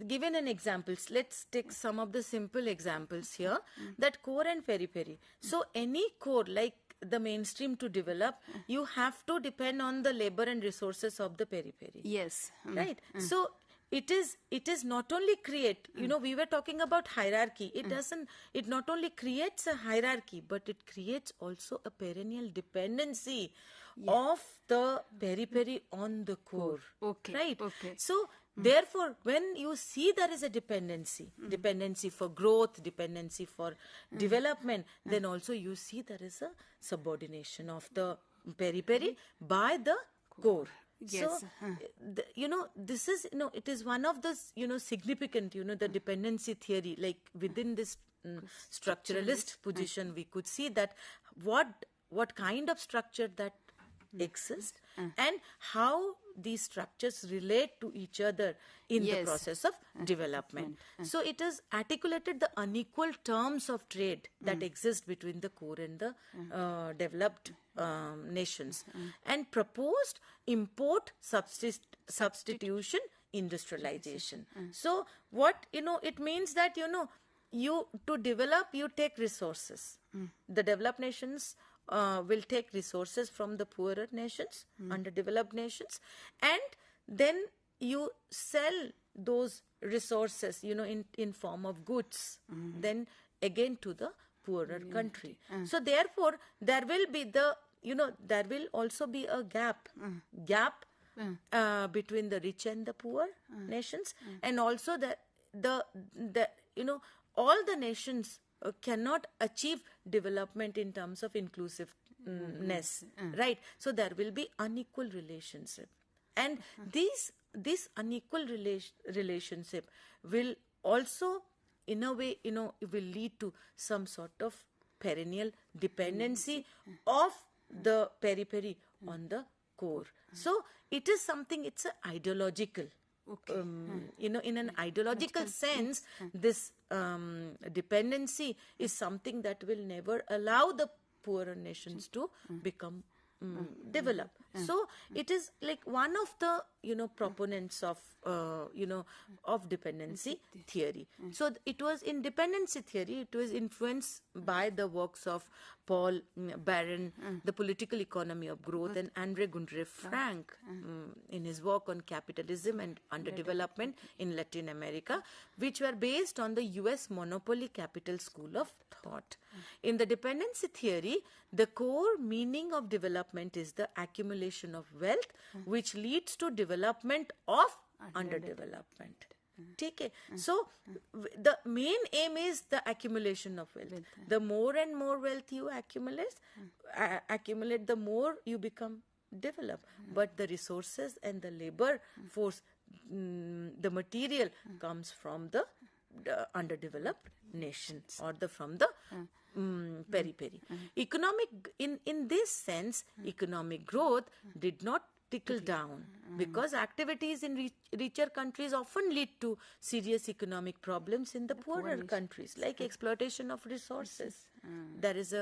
given an examples, let's take some of the simple examples here, that core and periphery. So any core, like the mainstream to develop, you have to depend on the labor and resources of the periphery. Yes. Right. So it is not only create, we were talking about hierarchy. It not only creates a hierarchy, but it creates also a perennial dependency of the periphery on the core. Okay. Right. Okay. So therefore, when you see there is a dependency for growth, dependency for development, then also you see there is a subordination of the periphery by the core. Yes. So, this is, it is one of the, significant, the dependency theory, like within this structuralist position, we could see that what kind of structure that exists and how these structures relate to each other in the process of development. So it is articulated the unequal terms of trade that exist between the core and the developed nations, and proposed import substitution industrialization. So what it means that to develop, you take resources. The developed nations will take resources from the poorer nations, underdeveloped nations, and then you sell those resources, in form of goods, then again to the poorer country. So therefore, there will be there will also be a gap between the rich and the poor nations, and also the all the nations cannot achieve development in terms of inclusiveness, right? So there will be unequal relationship, and this unequal relationship will also, in a way, will lead to some sort of perennial dependency of the periphery on the core. So it is something, it's a ideological. In an ideological sense, this dependency is something that will never allow the poorer nations to become develop. So it is like one of the proponents of of dependency theory. So it was in dependency theory, it was influenced by the works of Paul Barron, The Political Economy of Growth, and Andre Gundre Frank in his work on capitalism and underdevelopment in Latin America, which were based on the US monopoly capital school of thought. In the dependency theory, the core meaning of development is the accumulation of wealth, which leads to development of underdevelopment. Okay. So the main aim is the accumulation of wealth. The more and more wealth you accumulate, the more you become developed. But the resources and the labor force, the material comes from the underdeveloped nations, or from the periphery. In this sense, economic growth did not trickle down, because activities in richer countries often lead to serious economic problems in the poorer countries, like exploitation of resources. There is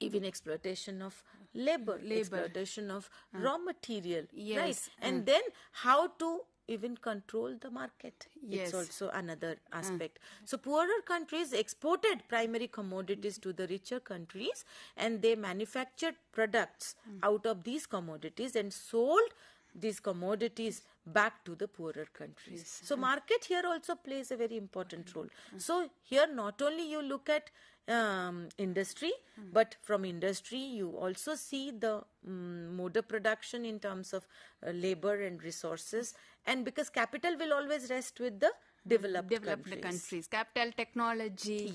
even exploitation of labor, exploitation of raw material, right? And then how to even control the market. It's also another aspect. So poorer countries exported primary commodities to the richer countries, and they manufactured products out of these commodities and sold these commodities back to the poorer countries. So market here also plays a very important role. So here not only you look at industry, but from industry you also see the mode of production in terms of labor and resources, and because capital will always rest with the developed countries. Capital, technology,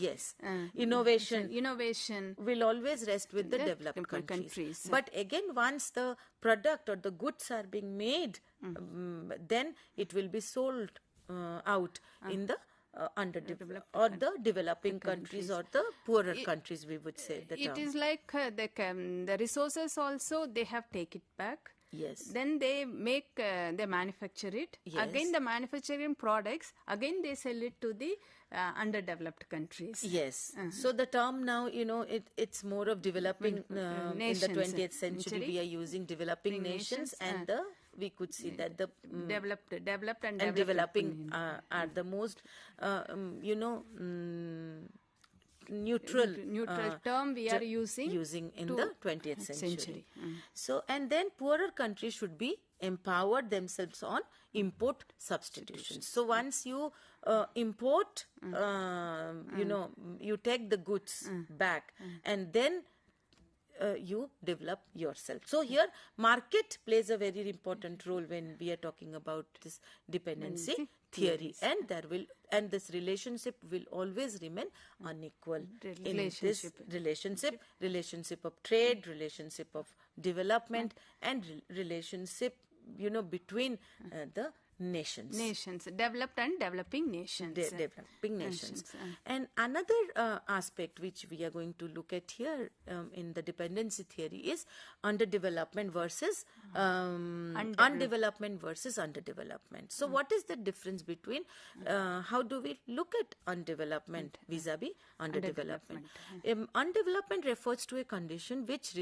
innovation will always rest with the developed countries. But again, once the product or the goods are being made, then it will be sold out in the underdeveloped or the developing countries or the poorer countries, we would say. It is like the resources also, they have take it back. Yes. Then they they manufacture it. Yes. Again, the manufacturing products, again they sell it to the underdeveloped countries. Yes. So the term now, it's more of developing nations. In the 20th century. We are using developing nations, and we could see that the developed and developing are the most, neutral term we are using in the 20th century. So, and then poorer countries should be empowered themselves on import substitution. So once you import, you take the goods back, and then you develop yourself. So here market plays a very important role when we are talking about this dependency theory, and this relationship will always remain unequal. In this relationship of trade, relationship of development, and relationship between the nations, developed and developing nations. And another aspect which we are going to look at here in the dependency theory is undevelopment versus undevelopment versus underdevelopment. So what is the difference between how do we look at undevelopment vis-a-vis underdevelopment? Undevelopment refers to a condition which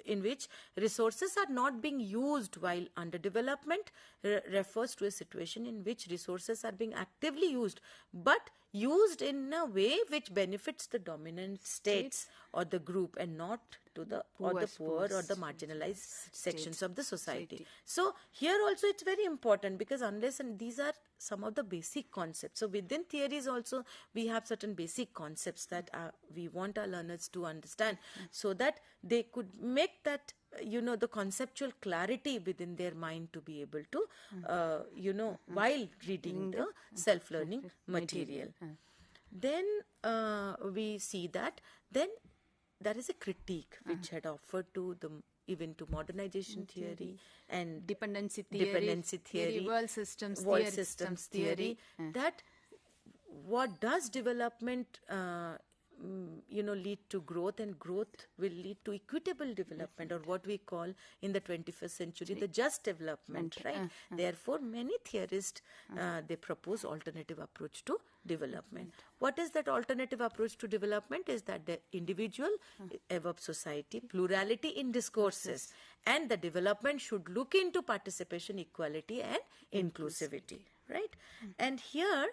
in which resources are not being used while under development refers to a situation in which resources are being actively used, but used in a way which benefits the dominant states or the group, and not to the poor or the marginalized sections of the society. So here also it's very important, because unless, and these are some of the basic concepts. So within theories also we have certain basic concepts that we want our learners to understand, so that they could make that the conceptual clarity within their mind to be able to while reading the self-learning material. Then we see that then there is a critique which had offered to the even to modernization theory and dependency theory, world systems theory, that what does development lead to growth, and growth will lead to equitable development, or what we call in the 21st century the just development, right? Therefore many theorists they propose alternative approach to development. What is that alternative approach to development? Is that the individual above society, plurality in discourses, and the development should look into participation, equality and inclusivity, right? And here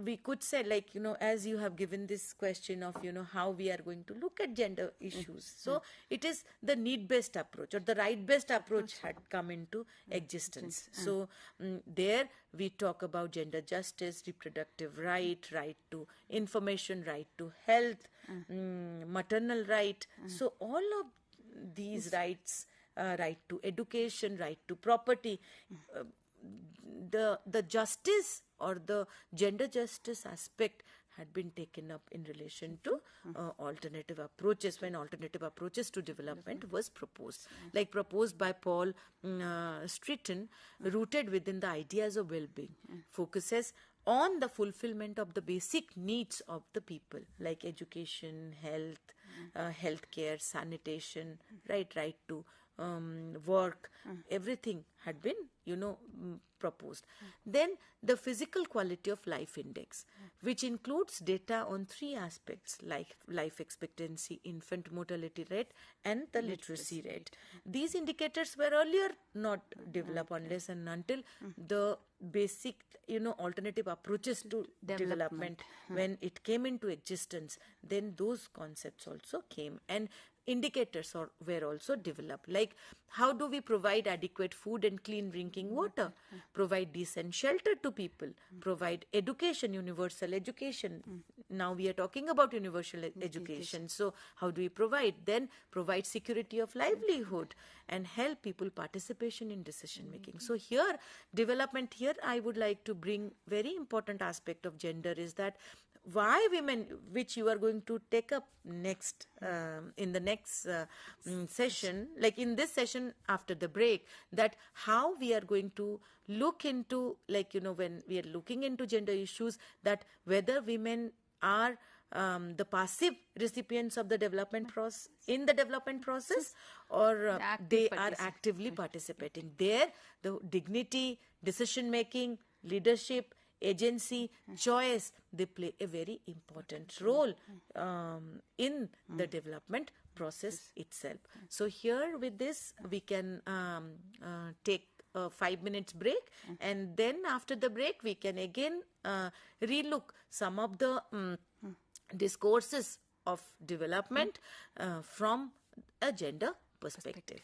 we could say, like, as you have given this question of, how we are going to look at gender issues. So it is the need-based approach or the right-based approach had come into existence. So there we talk about gender justice, reproductive right, right to information, right to health, maternal right. So all of these rights, right to education, right to property, the justice or the gender justice aspect had been taken up in relation to alternative approaches, when alternative approaches to development was proposed, like proposed by Paul Stritton, rooted within the ideas of well-being, focuses on the fulfillment of the basic needs of the people, like education, health, healthcare, sanitation, right to work, everything had been, proposed. Then the physical quality of life index, which includes data on three aspects, like life expectancy, infant mortality rate, and the literacy rate. These indicators were earlier not developed unless and until the basic, alternative approaches to development, when it came into existence, then those concepts also came, and indicators were also developed, like how do we provide adequate food and clean drinking water, provide decent shelter to people, provide education, universal education. Now we are talking about universal education. So how do we provide? Then provide security of livelihood and help people participation in decision making. So here, development here, I would like to bring very important aspect of gender is that why women, which you are going to take up next in the next session, like in this session after the break, that how we are going to look into, like, when we are looking into gender issues, that whether women are the passive recipients of the development process, in the development process, or they are actively participating. There, the dignity, decision making, leadership, agency, choice, they play a very important role in the development process itself. So here with this, we can take a 5 minutes break, and then after the break, we can again relook some of the discourses of development from a gender perspective.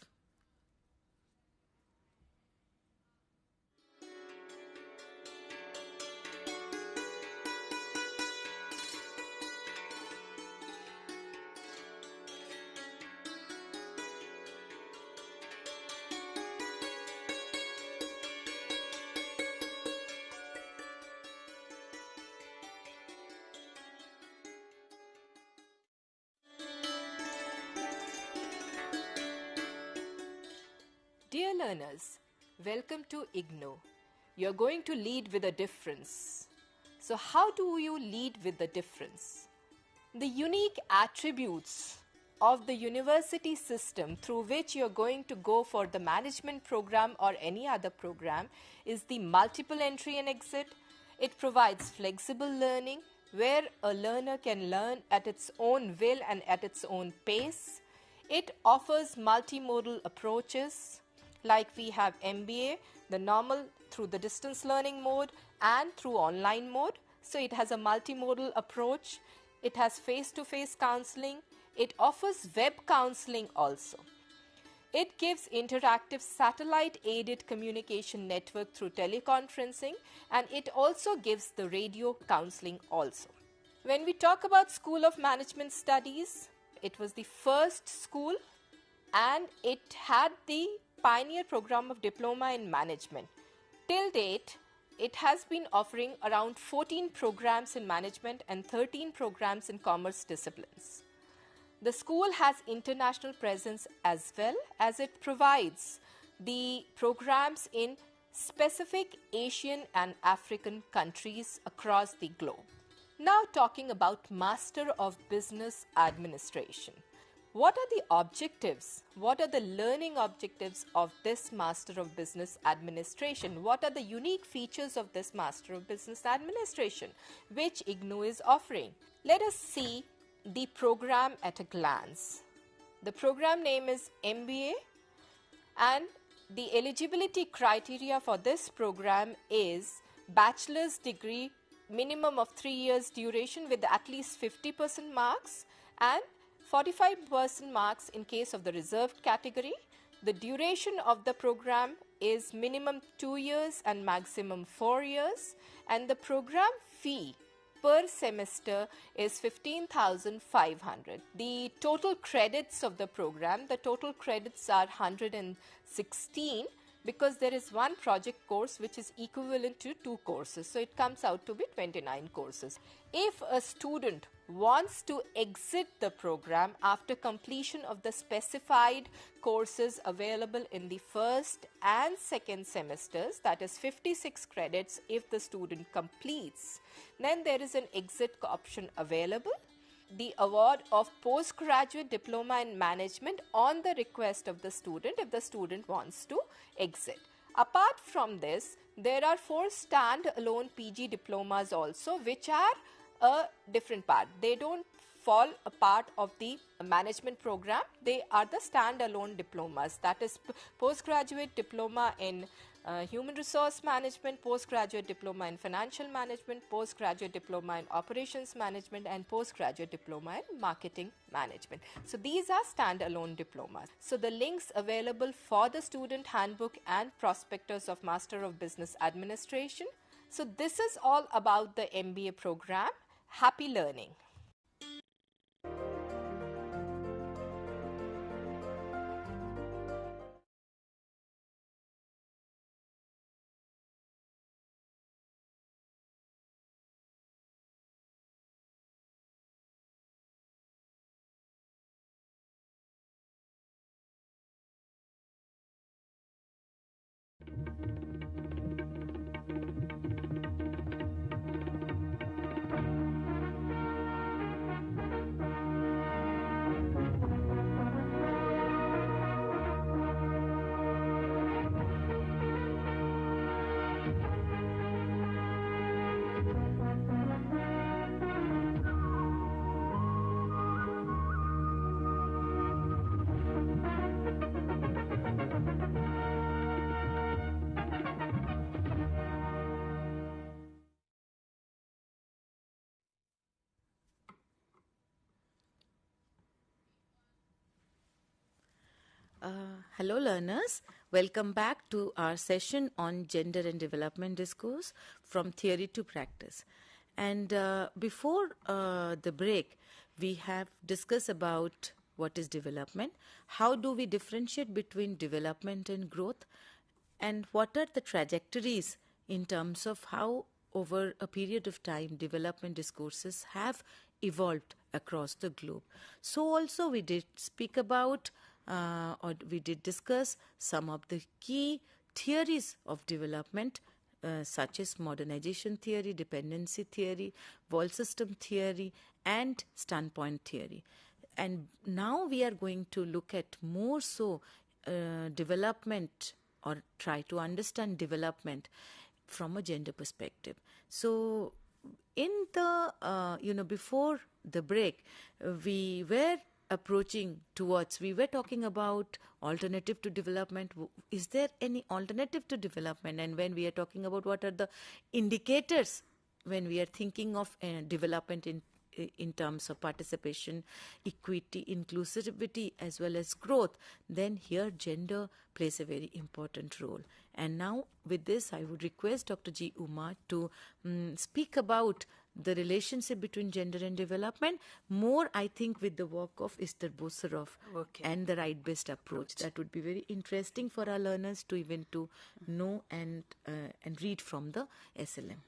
Dear learners, welcome to IGNOU. You're going to lead with a difference. So how do you lead with the difference? The unique attributes of the university system through which you're going to go for the management program or any other program is the multiple entry and exit. It provides flexible learning where a learner can learn at its own will and at its own pace. It offers multimodal approaches, like we have MBA, the normal through the distance learning mode and through online mode. So it has a multimodal approach. It has face-to-face counseling. It offers web counseling also. It gives interactive satellite-aided communication network through teleconferencing, and it also gives the radio counseling also. When we talk about School of Management Studies, it was the first school and it had the pioneer program of Diploma in Management. Till date, it has been offering around 14 programs in management and 13 programs in commerce disciplines. The school has international presence as well, as it provides the programs in specific Asian and African countries across the globe. Now talking about Master of Business Administration. What are the objectives? What are the learning objectives of this Master of Business Administration? What are the unique features of this Master of Business Administration which IGNOU is offering? Let us see the program at a glance. The program name is MBA, and the eligibility criteria for this program is bachelor's degree, minimum of 3 years duration with at least 50% marks and 45% marks in case of the reserved category. The duration of the program is minimum 2 years and maximum 4 years, and the program fee per semester is 15,500. The total credits of the program, the total credits are 116, because there is one project course which is equivalent to 2 courses. So it comes out to be 29 courses. If a student wants to exit the program after completion of the specified courses available in the first and second semesters, that is 56 credits if the student completes, then there is an exit option available. The award of postgraduate diploma in management on the request of the student if the student wants to exit. Apart from this, there are 4 stand-alone PG diplomas also, which are a different part. They don't fall a part of the management program. They are the stand-alone diplomas. That is postgraduate diploma in human resource management, postgraduate diploma in financial management, postgraduate diploma in operations management, and postgraduate diploma in marketing management. So these are stand-alone diplomas. So the links available for the student handbook and prospectus of Master of Business Administration. So this is all about the MBA program. Happy learning. Hello learners, welcome back to our session on gender and development discourse from theory to practice. And before the break, we have discussed about what is development, how do we differentiate between development and growth, and what are the trajectories in terms of how over a period of time development discourses have evolved across the globe. So also we did speak about or we did discuss some of the key theories of development such as modernization theory, dependency theory, world system theory, and standpoint theory. And now we are going to look at more so development, or try to understand development from a gender perspective. So in the, before the break, we were approaching towards? We were talking about alternative to development. Is there any alternative to development? And when we are talking about what are the indicators when we are thinking of development in terms of participation, equity, inclusivity, as well as growth, then here gender plays a very important role. And now with this, I would request Dr. G. Uma to speak about the relationship between gender and development, more I think with the work of Esther Bosarov and the right-based approach. That would be very interesting for our learners to even to know and read from the SLM.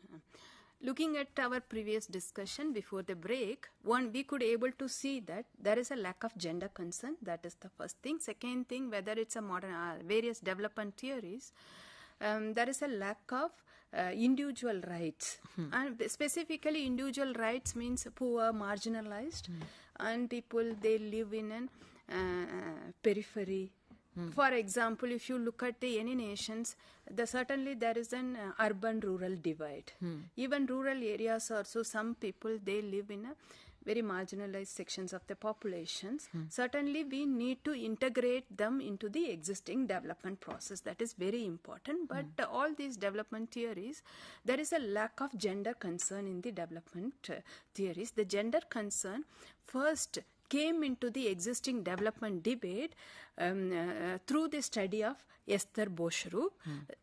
Looking at our previous discussion before the break, we could able to see that there is a lack of gender concern. That is the first thing. Second thing, whether it's a modern various development theories, there is a lack of individual rights. And specifically individual rights means poor, marginalized, and people, they live in an periphery. For example, if you look at any nations, certainly there is an urban-rural divide. Even rural areas also, some people, they live in a very marginalized sections of the populations. Certainly we need to integrate them into the existing development process. That is very important. But all these development theories, there is a lack of gender concern in the development theories. The gender concern first came into the existing development debate through the study of Esther Bosarov.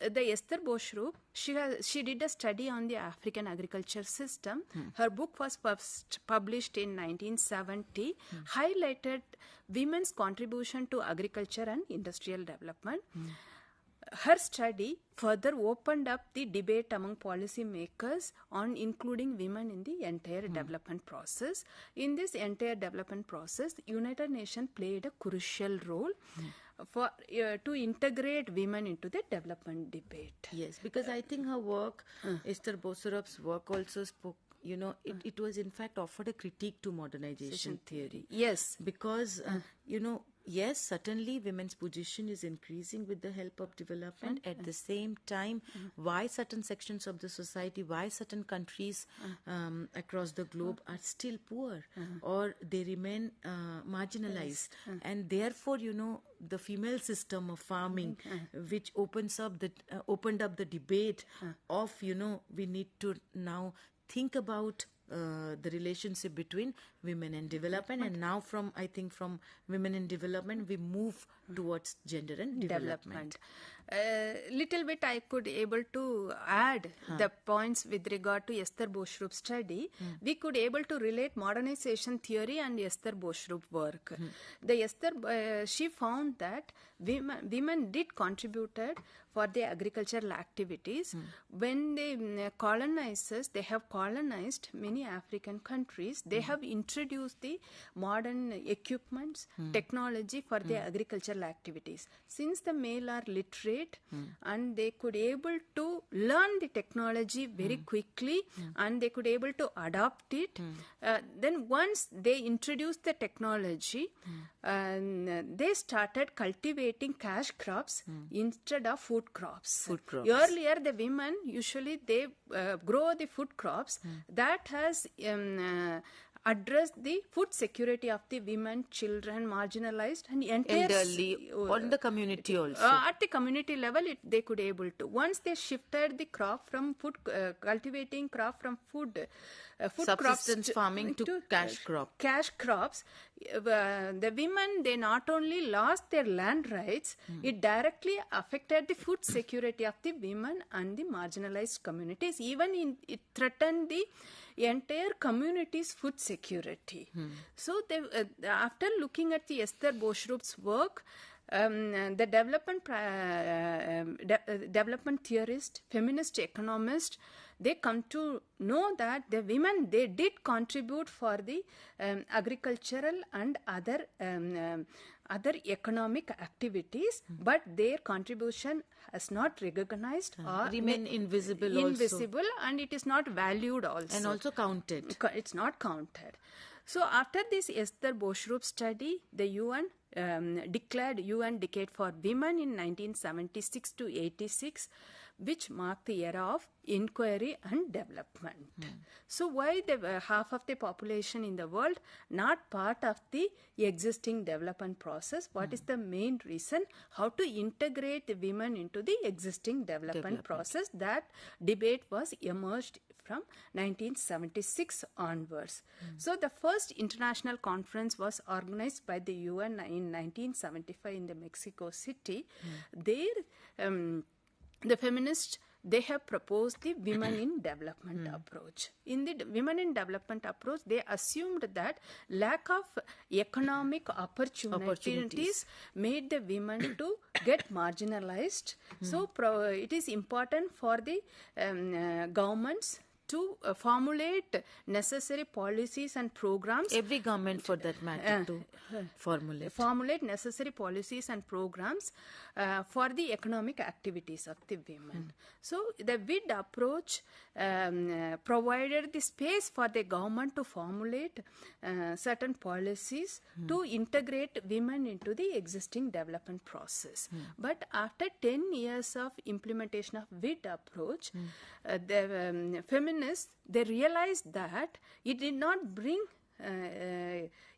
The Esther Bosarov, she did a study on the African agriculture system. Her book was published in 1970, highlighted women's contribution to agriculture and industrial development. Her study further opened up the debate among policymakers on including women in the entire development process. In this entire development process, United Nations played a crucial role for to integrate women into the development debate. Yes, because I think her work, Esther Bosarov's work, also spoke. It was in fact offered a critique to modernization theory. Yes, because yes, certainly women's position is increasing with the help of development. At the same time, why certain sections of the society, why certain countries across the globe are still poor or they remain marginalized. And therefore, the female system of farming, which opened up the debate of, we need to now think about the relationship between women and development, and now from women and development we move towards gender and development. Little bit I could able to add the points with regard to Esther Bosarov's study. We could able to relate modernization theory and Esther Bosarov work. The Esther, she found that women did contributed for the agricultural activities. When the colonizers, they have colonized many African countries, they have introduced the modern equipments, technology for the agricultural activities. Since the male are literate and they could able to learn the technology very quickly and they could able to adopt it, then once they introduced the technology, they started cultivating cash crops instead of food crops. Earlier, the women usually they grow the food crops that has address the food security of the women, children, marginalized and elderly on the community also. At the community level, they could able to. Once they shifted the crop from food, cultivating crop from food subsistence crops farming to cash crop. Cash crops, the women, they not only lost their land rights, it directly affected the food security of the women and the marginalized communities. Even it threatened the entire community's food security. So after looking at the Esther Bosarov's work, the development theorist, feminist economist, they come to know that the women, they did contribute for the agricultural and other economic activities, but their contribution is not recognized or remain invisible also. And it is not valued also. And also counted. It's not counted. So after this Esther Bosarov study, the UN declared UN Decade for Women in 1976 to 86. which marked the era of inquiry and development. So why the half of the population in the world not part of the existing development process? What is the main reason? How to integrate the women into the existing development process? That debate was emerged from 1976 onwards. So the first international conference was organized by the UN in 1975 in the Mexico City. There, the feminists, they have proposed the women in development approach. In the women in development approach, they assumed that lack of economic opportunities made the women to get marginalized. So it is important for the governments to formulate necessary policies and programs. Every government, for that matter, to formulate necessary policies and programs for the economic activities of the women. So the WID approach provided the space for the government to formulate certain policies to integrate women into the existing development process. But after 10 years of implementation of WID approach, the feminists, they realized that it did not bring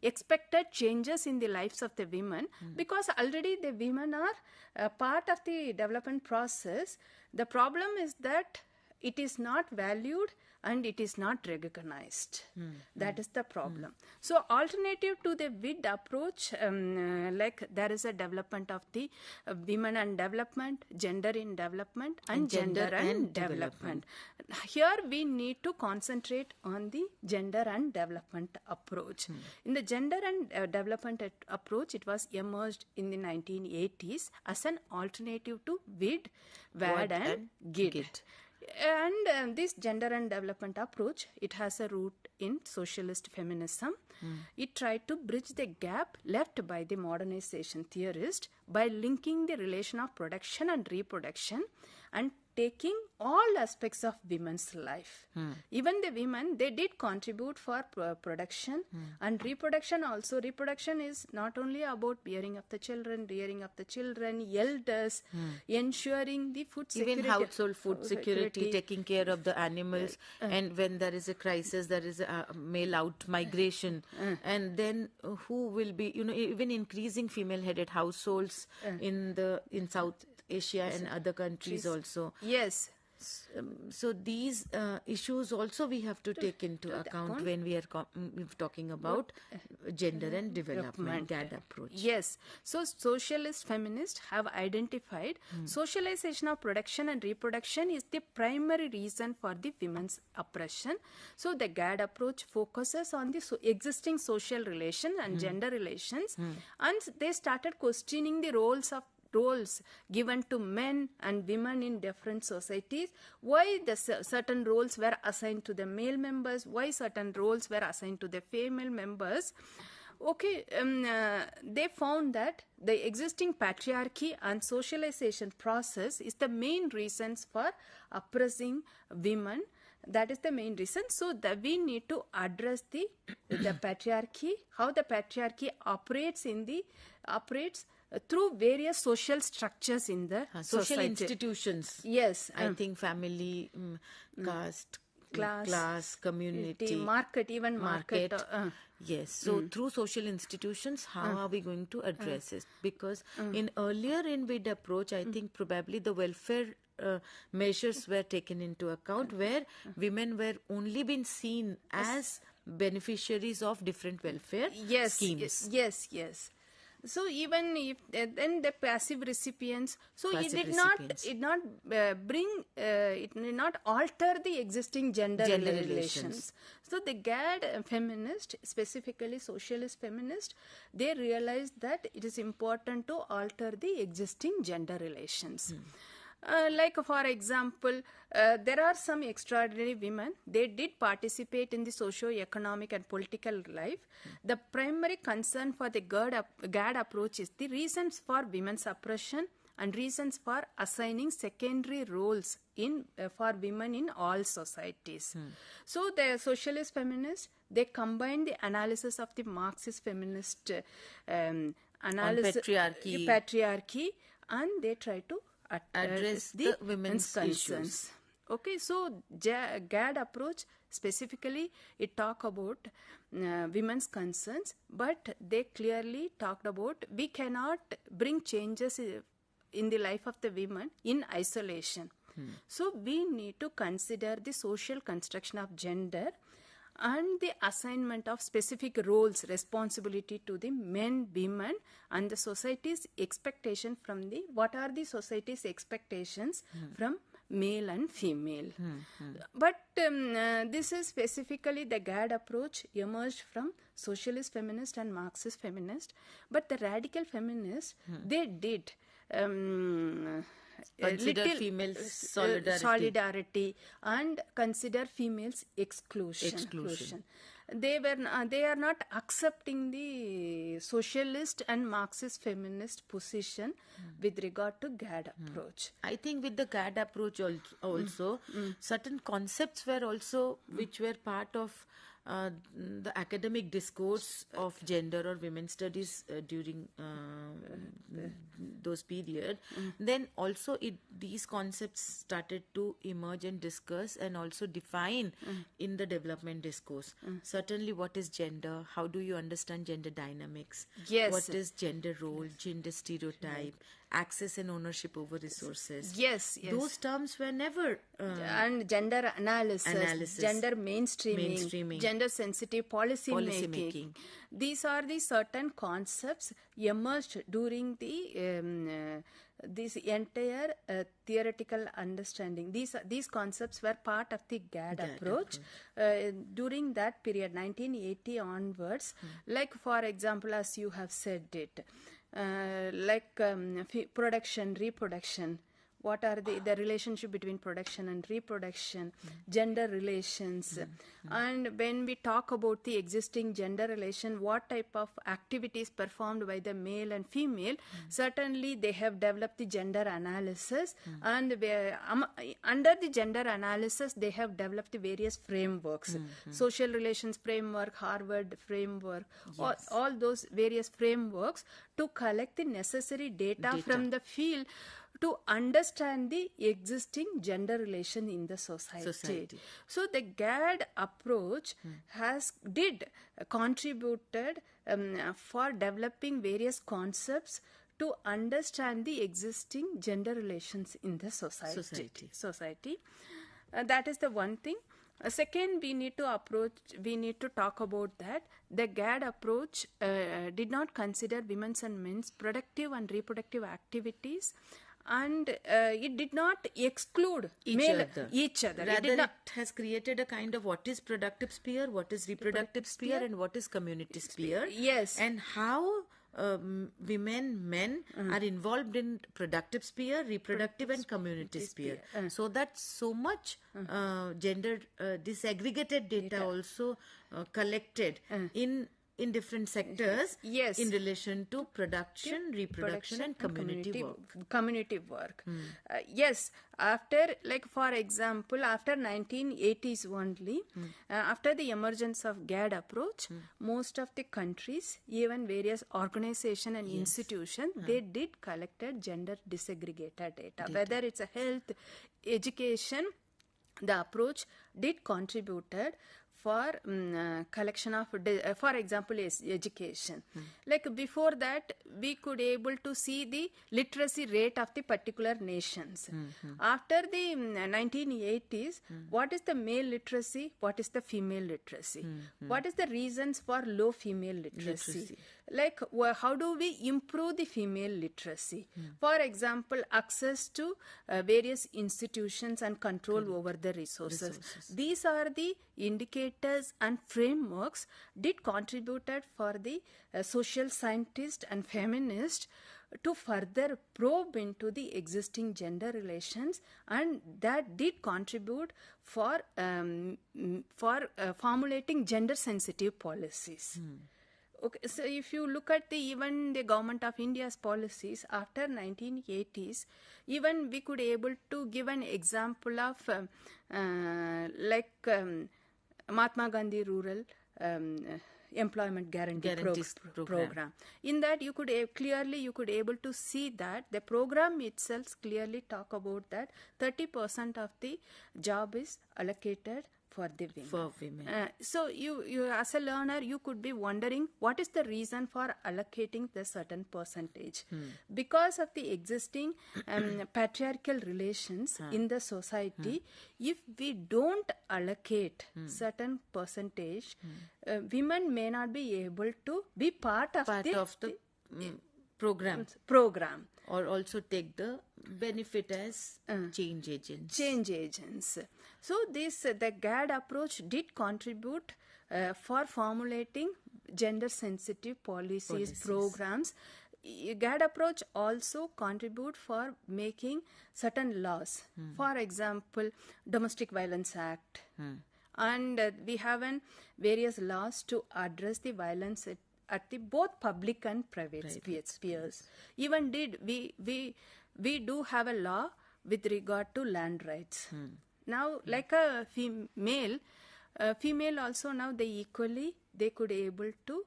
expected changes in the lives of the women, because already the women are part of the development process. The problem is that it is not valued and it is not recognized. That is the problem. So alternative to the WID approach, like there is a development of the women and development, gender in development, and gender and development. Here we need to concentrate on the gender and development approach. In the gender and development approach, it was emerged in the 1980s as an alternative to WID, WAD and GID. And this gender and development approach, it has a root in socialist feminism. It tried to bridge the gap left by the modernization theorist by linking the relation of production and reproduction and taking all aspects of women's life. Even the women, they did contribute for production and reproduction also. Reproduction is not only about bearing of the children, rearing of the children, elders, ensuring the food security. Even household food security, taking care of the animals. And when there is a crisis, there is a male out migration. And then who will be, even increasing female-headed households in South Asia and other countries also. Yes. So these issues also we have to take into account when we are talking about gender and development, GAD approach. Yes. So socialist feminists have identified socialization of production and reproduction is the primary reason for the women's oppression. So the GAD approach focuses on the existing social relations and gender relations, and they started questioning the roles given to men and women in different societies. Why the certain roles were assigned to the male members, why certain roles were assigned to the female members. Okay, they found that the existing patriarchy and socialization process is the main reasons for oppressing women. That is the main reason. So that we need to address the patriarchy, how the patriarchy operates through various social structures in the social society. Institutions. Yes. I think family, caste, class, community, market, even market. Yes. So through social institutions, how are we going to address this? Because in WID approach, I think probably the welfare measures were taken into account, where women were only been seen as beneficiaries of different welfare schemes. Yes. So even if then the passive recipients, it did not alter the existing gender relations. So the GAD feminist, specifically socialist feminist, they realized that it is important to alter the existing gender relations. Like for example, there are some extraordinary women. They did participate in the socio-economic and political life. The primary concern for the GAD approach is the reasons for women's oppression and reasons for assigning secondary roles for women in all societies. So the socialist feminists, they combine the analysis of the Marxist feminist analysis, patriarchy, and they try to address the women's concerns. issues. Okay, so GAD approach specifically it talk about women's concerns, but they clearly talked about we cannot bring changes in the life of the women in isolation. So we need to consider the social construction of gender and the assignment of specific roles, responsibility to the men, women, and the society's expectation from the, what are the society's expectations from male and female. But this is specifically the GAD approach emerged from socialist feminist and Marxist feminist. But the radical feminists, they did Consider little females' solidarity. And consider females exclusion. They are not accepting the socialist and Marxist feminist position with regard to GAD approach. I think with the GAD approach also, certain concepts were also which were part of the academic discourse of gender or women's studies during those period. Then also these concepts started to emerge and discuss and also define in the development discourse. Certainly what is gender, how do you understand gender dynamics, Yes. what is gender role, gender stereotype, access and ownership over resources. Yes. Those terms were never And gender analysis, gender mainstreaming, gender sensitive policy making. These are the certain concepts emerged during the this entire theoretical understanding. These concepts were part of the GAD approach during that period, 1980 onwards. Like for example, as you have said it, production, reproduction. What are the relationship between production and reproduction, gender relations, and when we talk about the existing gender relation, what type of activities performed by the male and female, certainly they have developed the gender analysis, and under the gender analysis they have developed the various frameworks, social relations framework, Harvard framework, all those various frameworks to collect the necessary data from the field to understand the existing gender relation in the society. So the GAD approach contributed for developing various concepts to understand the existing gender relations in the society. That is the one thing. Second, we need to talk about that the GAD approach did not consider women's and men's productive and reproductive activities, and it did not exclude each other. Rather, it has created a kind of what is productive sphere, what is reproductive sphere, and what is community sphere. Yes. And how women, men are involved in productive sphere, reproductive and community sphere. So that so much gender disaggregated data also collected in different sectors in relation to production, reproduction and community work. Yes, after, like for example, after 1980s only, after the emergence of GAD approach, most of the countries, even various organizations and institutions, they did collected gender disaggregated data. Whether it's a health, education, the approach did contributed for collection of, for example, education. Like before that, we could able to see the literacy rate of the particular nations. After the 1980s, what is the male literacy? What is the female literacy? What is the reasons for low female literacy? Like how do we improve the female literacy? For example, access to various institutions and control over the resources. These are the indicators and frameworks did contributed for the social scientists and feminists to further probe into the existing gender relations, and that did contribute for formulating gender sensitive policies. Okay, so if you look at even the government of India's policies after 1980s, even we could able to give an example of Mahatma Gandhi rural employment guarantee Guarantees program. In that, you could clearly you could able to see that the program itself clearly talk about that 30% of the job is allocated for the women. For women. So you as a learner, you could be wondering what is the reason for allocating the certain percentage. Because of the existing patriarchal relations in the society, if we don't allocate certain percentage, women may not be able to be part of the program. Or also take the benefit as change agents. So this the GAD approach did contribute for formulating gender sensitive policies, programs. GAD approach also contribute for making certain laws. For example, Domestic Violence Act. And we have various laws to address the violence at the both public and private spheres. Even we do have a law with regard to land rights. Now, like a female also now they could able to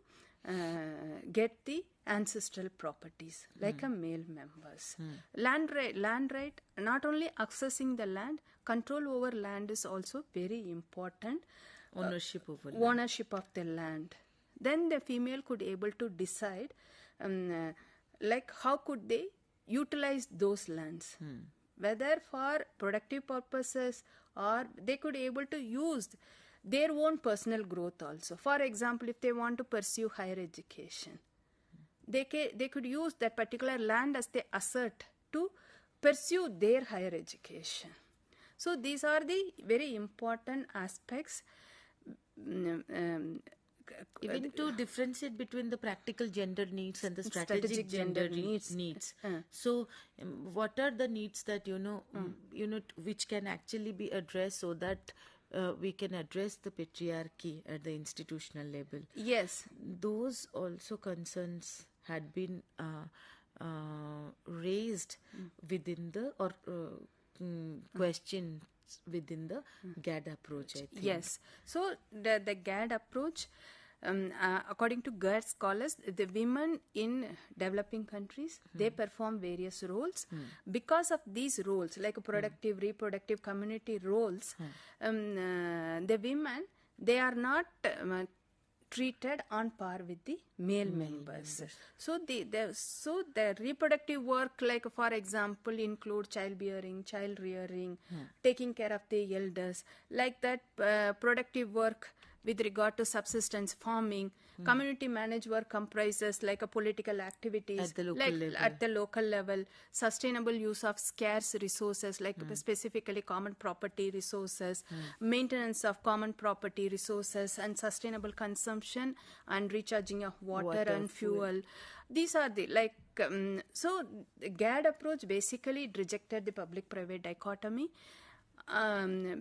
get the ancestral properties like a male members. Land right, not only accessing the land, control over land is also very important. Ownership over land. Ownership of the land. Then the female could able to decide like how could they utilize those lands, whether for productive purposes or they could able to use their own personal growth also. For example, if they want to pursue higher education, they could use that particular land as the asset to pursue their higher education. So these are the very important aspects. Even to differentiate between the practical gender needs and the strategic gender needs. So, what are the needs that which can actually be addressed so that we can address the patriarchy at the institutional level? Yes, those also concerns had been raised within the questions within the GAD approach, I think. Yes. So the GAD approach, according to GAD scholars, the women in developing countries, they perform various roles. Because of these roles, like productive, reproductive, community roles, the women, they are not treated on par with the male members. So the reproductive work, like for example, include childbearing, child rearing, taking care of the elders, like that productive work with regard to subsistence farming. Community managed work comprises like a political activities at the local level, sustainable use of scarce resources like specifically common property resources, maintenance of common property resources, and sustainable consumption and recharging of water and fuel. These are the so the GAD approach basically rejected the public-private dichotomy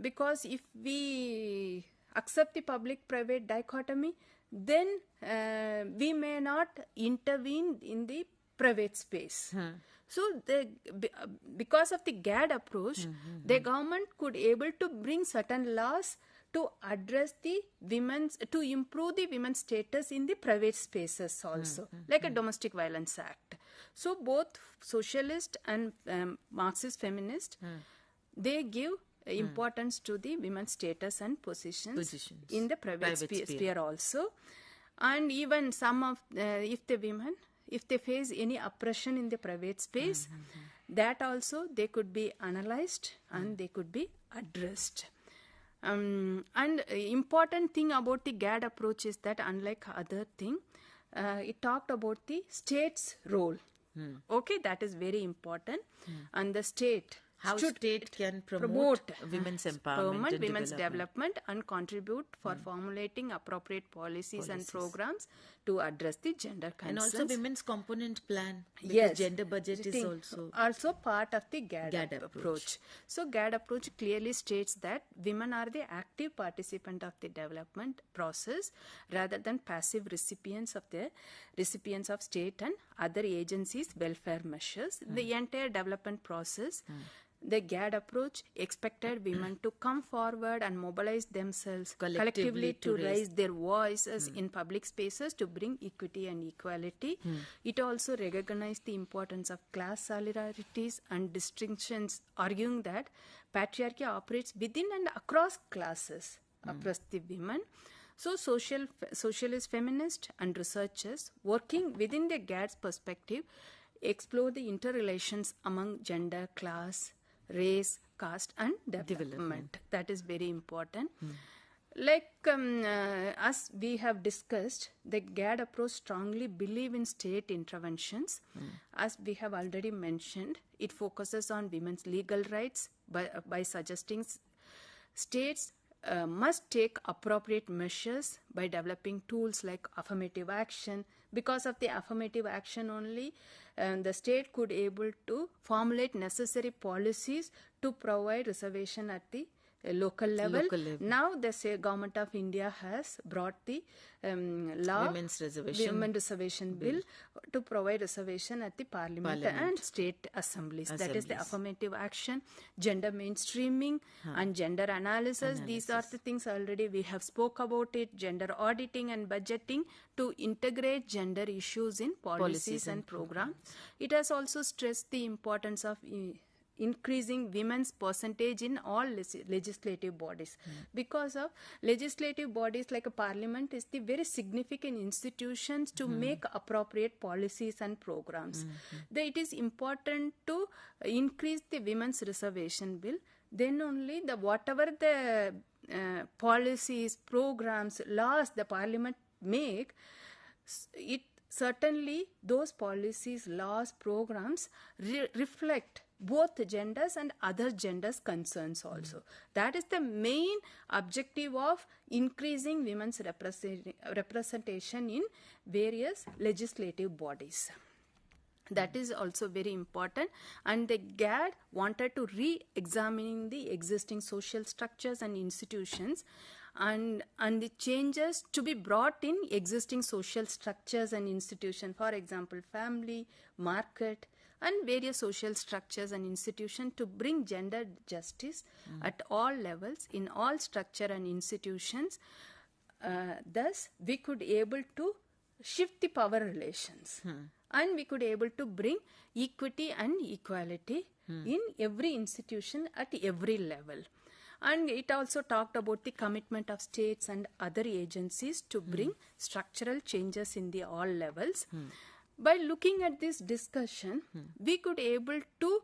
because if we accept the public-private dichotomy, then we may not intervene in the private space. So because of the GAD approach, the government could able to bring certain laws to address the to improve the women's status in the private spaces also, like a Domestic Violence Act. So both socialist and Marxist feminist, they give importance to the women's status and positions in the private sphere also. And even some of if the women, if they face any oppression in the private space, that also they could be analyzed and they could be addressed. And important thing about the GAD approach is that unlike other thing, it talked about the state's role. Okay, that is very important. And the state, how state can promote women's empowerment and women's development and contribute for formulating appropriate policies and programs to address the gender concerns. And also women's component plan, because gender budget is also part of the GAD approach. So GAD approach clearly states that women are the active participant of the development process rather than passive recipients of state and other agencies' welfare measures. The entire development process the GAD approach expected women to come forward and mobilize themselves Collectively to to raise their voices in public spaces to bring equity and equality. It also recognized the importance of class solidarities and distinctions, arguing that patriarchy operates within and across classes, across the women. So socialist feminists and researchers working within the GAD's perspective explore the interrelations among gender, class, race, caste and development. That is very important. Like as we have discussed, the GAD approach strongly believe in state interventions. As we have already mentioned, it focuses on women's legal rights by suggesting states must take appropriate measures by developing tools like affirmative action. Because of the affirmative action only, the state could able to formulate necessary policies to provide reservation at the local level. Now the government of India has brought the law, Women's Reservation Bill to provide reservation at the parliament and state assemblies. That is the affirmative action, gender mainstreaming and gender analysis. These are the things already we have spoke about it, gender auditing and budgeting to integrate gender issues in policies and programs. It has also stressed the importance of increasing women's percentage in all legislative bodies. Because of legislative bodies like a parliament is the very significant institutions to make appropriate policies and programs. It is important to increase the women's reservation bill. Then only whatever the policies, programs, laws the parliament make, it certainly those policies, laws, programs reflect both genders and other genders' concerns also. That is the main objective of increasing women's representation in various legislative bodies. That is also very important. And the GAD wanted to re-examine the existing social structures and institutions and the changes to be brought in existing social structures and institutions. For example, family, market, and various social structures and institutions to bring gender justice at all levels, in all structure and institutions. Thus, we could able to shift the power relations and we could able to bring equity and equality in every institution at every level. And it also talked about the commitment of states and other agencies to bring structural changes in the all levels. By looking at this discussion, we could able to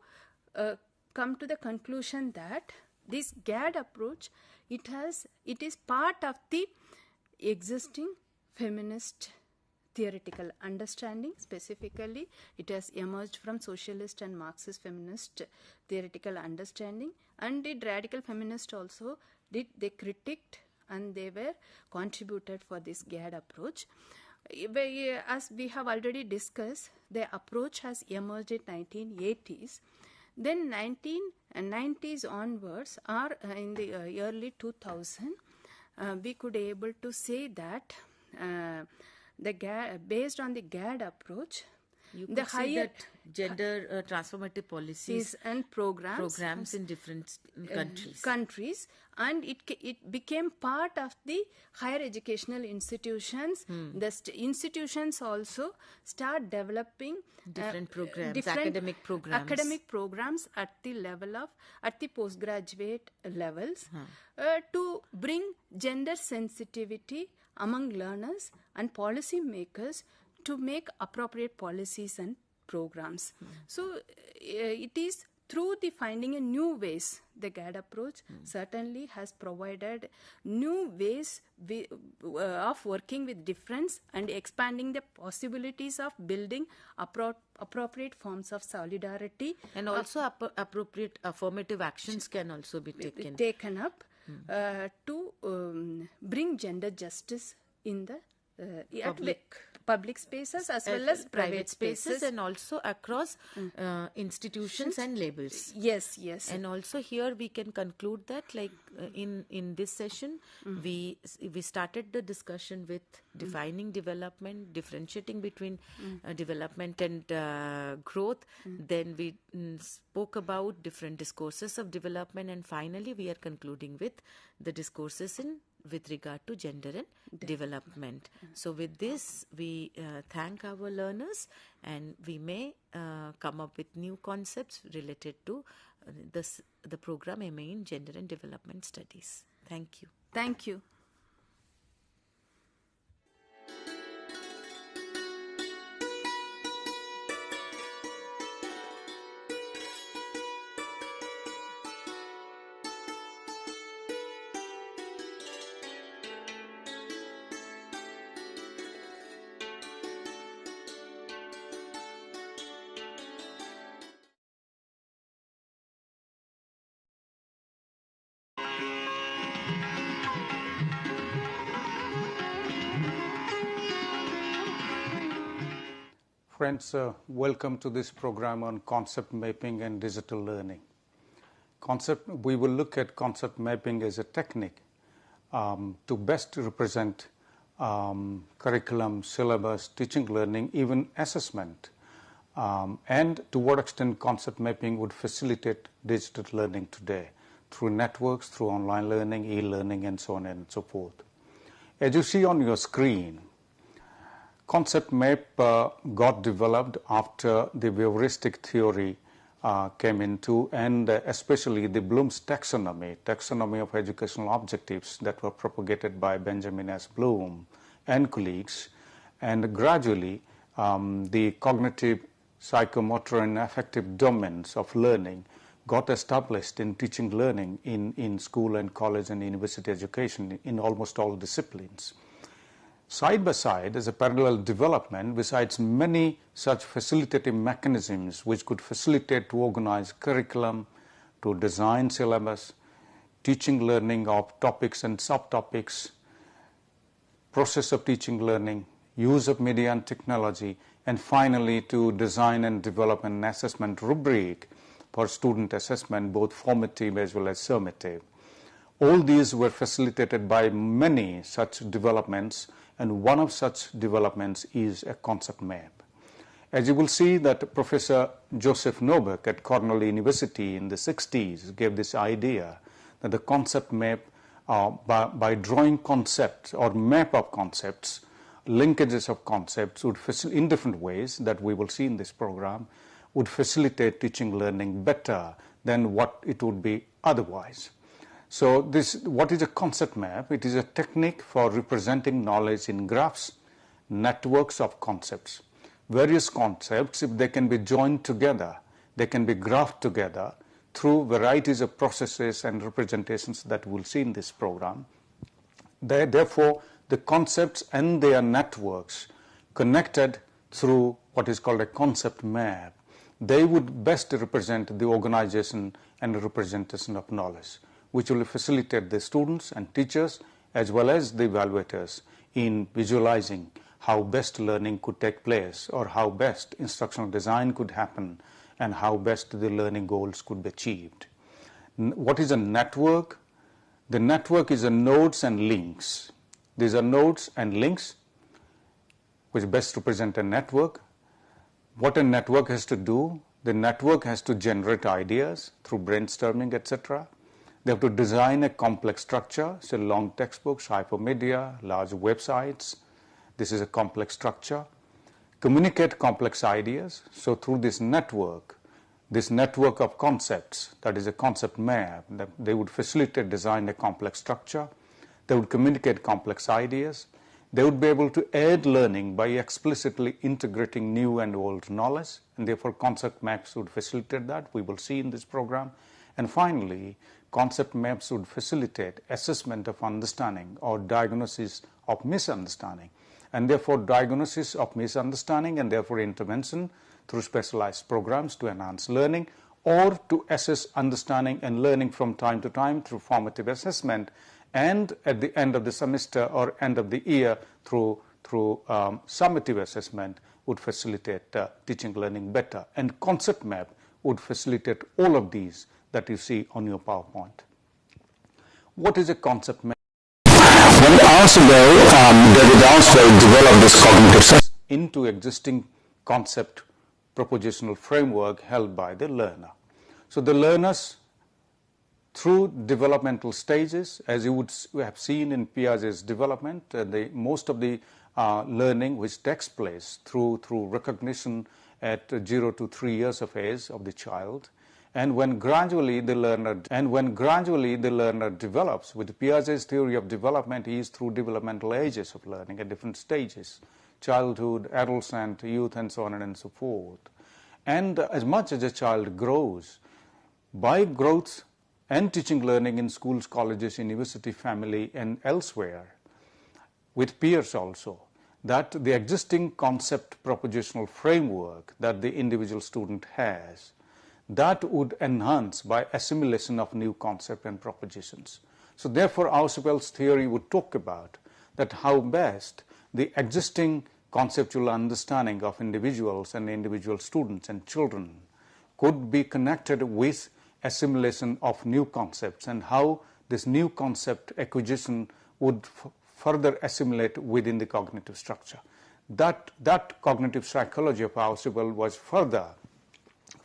come to the conclusion that this GAD approach, it is part of the existing feminist theoretical understanding. Specifically, it has emerged from socialist and Marxist feminist theoretical understanding, and the radical feminists also they critiqued and they were contributed for this GAD approach. As we have already discussed, the approach has emerged in 1980s. Then 1990s onwards, or in the early 2000, we could able to say that based on the GAD approach, you could see that gender transformative policies and programs in different countries, and it became part of the higher educational institutions. The institutions also start developing different programs, academic programs at the level of the postgraduate levels to bring gender sensitivity among learners and policy makers to make appropriate policies and programs. So it is through the finding a new ways, the GAD approach certainly has provided new ways of working with difference and expanding the possibilities of building appropriate forms of solidarity. And also appropriate affirmative actions can also be taken up to bring gender justice in the public spaces as well as private spaces. and also across institutions and labels. Yes, yes. And also here we can conclude that, like in this session, we started the discussion with defining development, differentiating between development and growth. Then we spoke about different discourses of development, and finally we are concluding with the discourses with regard to gender and development. So with this, we thank our learners, and we may come up with new concepts related to the program MA in Gender and Development Studies. Thank you. Thank you. Friends, welcome to this program on concept mapping and digital learning. We will look at concept mapping as a technique to best represent curriculum, syllabus, teaching, learning, even assessment, and to what extent concept mapping would facilitate digital learning today through networks, through online learning, e-learning, and so on and so forth. As you see on your screen, concept map got developed after the heuristic theory came into, and especially the Bloom's taxonomy of educational objectives that were propagated by Benjamin S. Bloom and colleagues. And gradually, the cognitive, psychomotor, and affective domains of learning got established in teaching learning in school and college and university education in almost all disciplines. Side by side, as a parallel development, besides many such facilitative mechanisms which could facilitate to organize curriculum, to design syllabus, teaching learning of topics and subtopics, process of teaching learning, use of media and technology, and finally to design and develop an assessment rubric for student assessment, both formative as well as summative. All these were facilitated by many such developments, and one of such developments is a concept map. As you will see that Professor Joseph Nobeck at Cornell University in the 60s gave this idea that the concept map, by drawing concepts or map of concepts, linkages of concepts would in different ways that we will see in this program, would facilitate teaching learning better than what it would be otherwise. So what is a concept map? It is a technique for representing knowledge in graphs, networks of concepts. Various concepts, if they can be joined together, they can be graphed together through varieties of processes and representations that we'll see in this program. Therefore, the concepts and their networks connected through what is called a concept map, they would best represent the organization and representation of knowledge, which will facilitate the students and teachers as well as the evaluators in visualizing how best learning could take place, or how best instructional design could happen, and how best the learning goals could be achieved. What is a network? The network is a nodes and links. These are nodes and links which best represent a network. What a network has to do, the network has to generate ideas through brainstorming, etc. They have to design a complex structure, say long textbooks, hypermedia, large websites. This is a complex structure. Communicate complex ideas. So through this network of concepts, that is a concept map, they would facilitate design a complex structure. They would communicate complex ideas. They would be able to aid learning by explicitly integrating new and old knowledge, and therefore concept maps would facilitate that. We will see in this program. And finally, concept maps would facilitate assessment of understanding or diagnosis of misunderstanding, and therefore diagnosis of misunderstanding and therefore intervention through specialized programs to enhance learning, or to assess understanding and learning from time to time through formative assessment, and at the end of the semester or end of the year through through summative assessment would facilitate teaching learning better, and concept map would facilitate all of these that you see on your PowerPoint. What is a concept map? When David Alswell developed this cognitive system into existing concept propositional framework held by the learner. So the learners, through developmental stages, as you would have seen in Piaget's development, most of the learning which takes place through recognition at 0 to 3 years of age of the child, and when gradually the learner develops, with Piaget's theory of development, he is through developmental ages of learning at different stages, childhood, adolescent, youth, and so on and so forth. And as much as a child grows, by growth and teaching learning in schools, colleges, university, family, and elsewhere, with peers also, that the existing concept propositional framework that the individual student has, that would enhance by assimilation of new concept and propositions. So therefore, Ausubel's theory would talk about that how best the existing conceptual understanding of individuals and individual students and children could be connected with assimilation of new concepts, and how this new concept acquisition would further assimilate within the cognitive structure. That cognitive psychology of Ausubel was further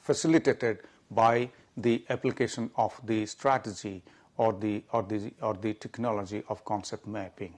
facilitated by the application of the strategy or the technology of concept mapping.